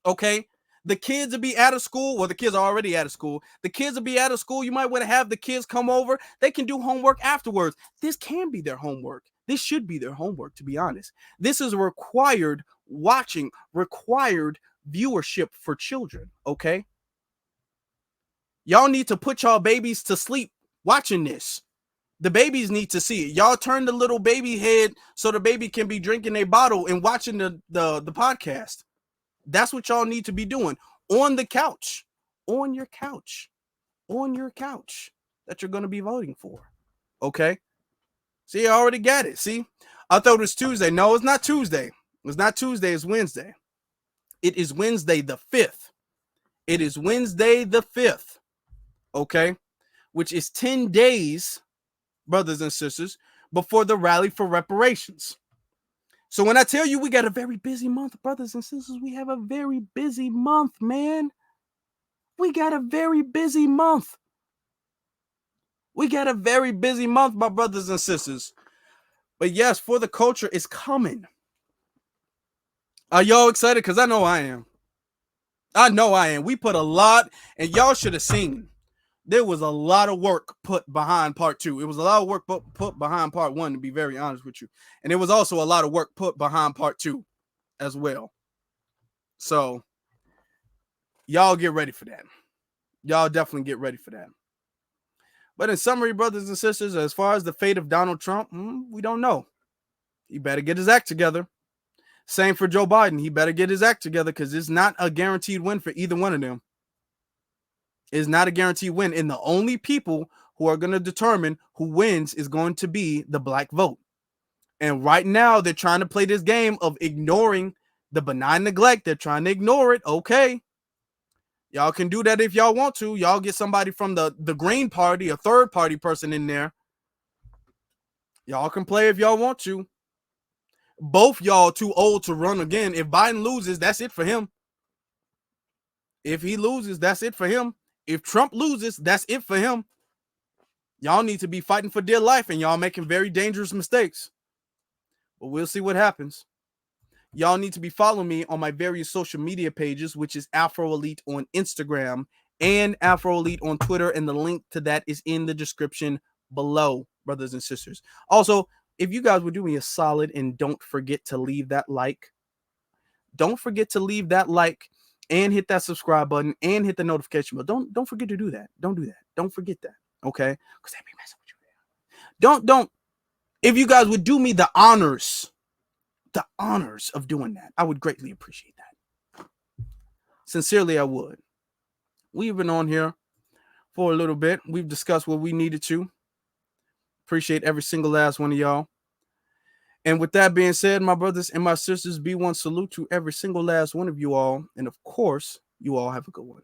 Okay. The kids will be out of school. Well, the kids are already out of school. The kids will be out of school. You might want to have the kids come over. They can do homework afterwards. This can be their homework. This should be their homework, to be honest. This is required watching, required viewership for children. Okay. Y'all need to put y'all babies to sleep watching this. The babies need to see it. Y'all turn the little baby head so the baby can be drinking a bottle and watching the podcast. That's what y'all need to be doing on the couch, on your couch that you're going to be voting for. Okay. See, I already got it. See, I thought it was Tuesday. No, it's not Tuesday. It's not Tuesday. It's Wednesday. It is Wednesday the 5th. It is Wednesday the 5th. Okay. Which is 10 days, brothers and sisters, before the rally for reparations. So when I tell you we got a very busy month, brothers and sisters, we have a very busy month, man. We got a very busy month. We got a very busy month, my brothers and sisters. But yes, for the culture is coming. Are y'all excited? Because I know I am. I know I am. We put a lot, and y'all should have seen. There was a lot of work put behind part 2. It was a lot of work put behind part 1, to be very honest with you. And it was also a lot of work put behind part 2 as well. So y'all get ready for that. Y'all definitely get ready for that. But in summary, brothers and sisters, as far as the fate of Donald Trump, we don't know. He better get his act together. Same for Joe Biden. He better get his act together because it's not a guaranteed win for either one of them. Is not a guaranteed win. And the only people who are going to determine who wins is going to be the black vote. And right now, they're trying to play this game of ignoring the benign neglect. They're trying to ignore it. Okay. Y'all can do that if y'all want to. Y'all get somebody from the Green Party, a third party person in there. Y'all can play if y'all want to. Both y'all too old to run again. If Biden loses, that's it for him. If he loses, that's it for him. If Trump loses, that's it for him. Y'all need to be fighting for dear life, and y'all making very dangerous mistakes. But we'll see what happens. Y'all need to be following me on my various social media pages, which is Afro Elite on Instagram and Afro Elite on Twitter, and the link to that is in the description below, brothers and sisters. Also, if you guys would do me a solid and don't forget to leave that like. Don't forget to leave that like and hit that subscribe button and hit the notification bell. Don't forget to do that. Don't do that. Don't forget that. Okay? Because that be messing with you. Don't. If you guys would do me the honors of doing that, I would greatly appreciate that. Sincerely, I would. We've been on here for a little bit. We've discussed what we needed to. Appreciate every single last one of y'all. And with that being said, my brothers and my sisters, be one salute to every single last one of you all. And of course, you all have a good one.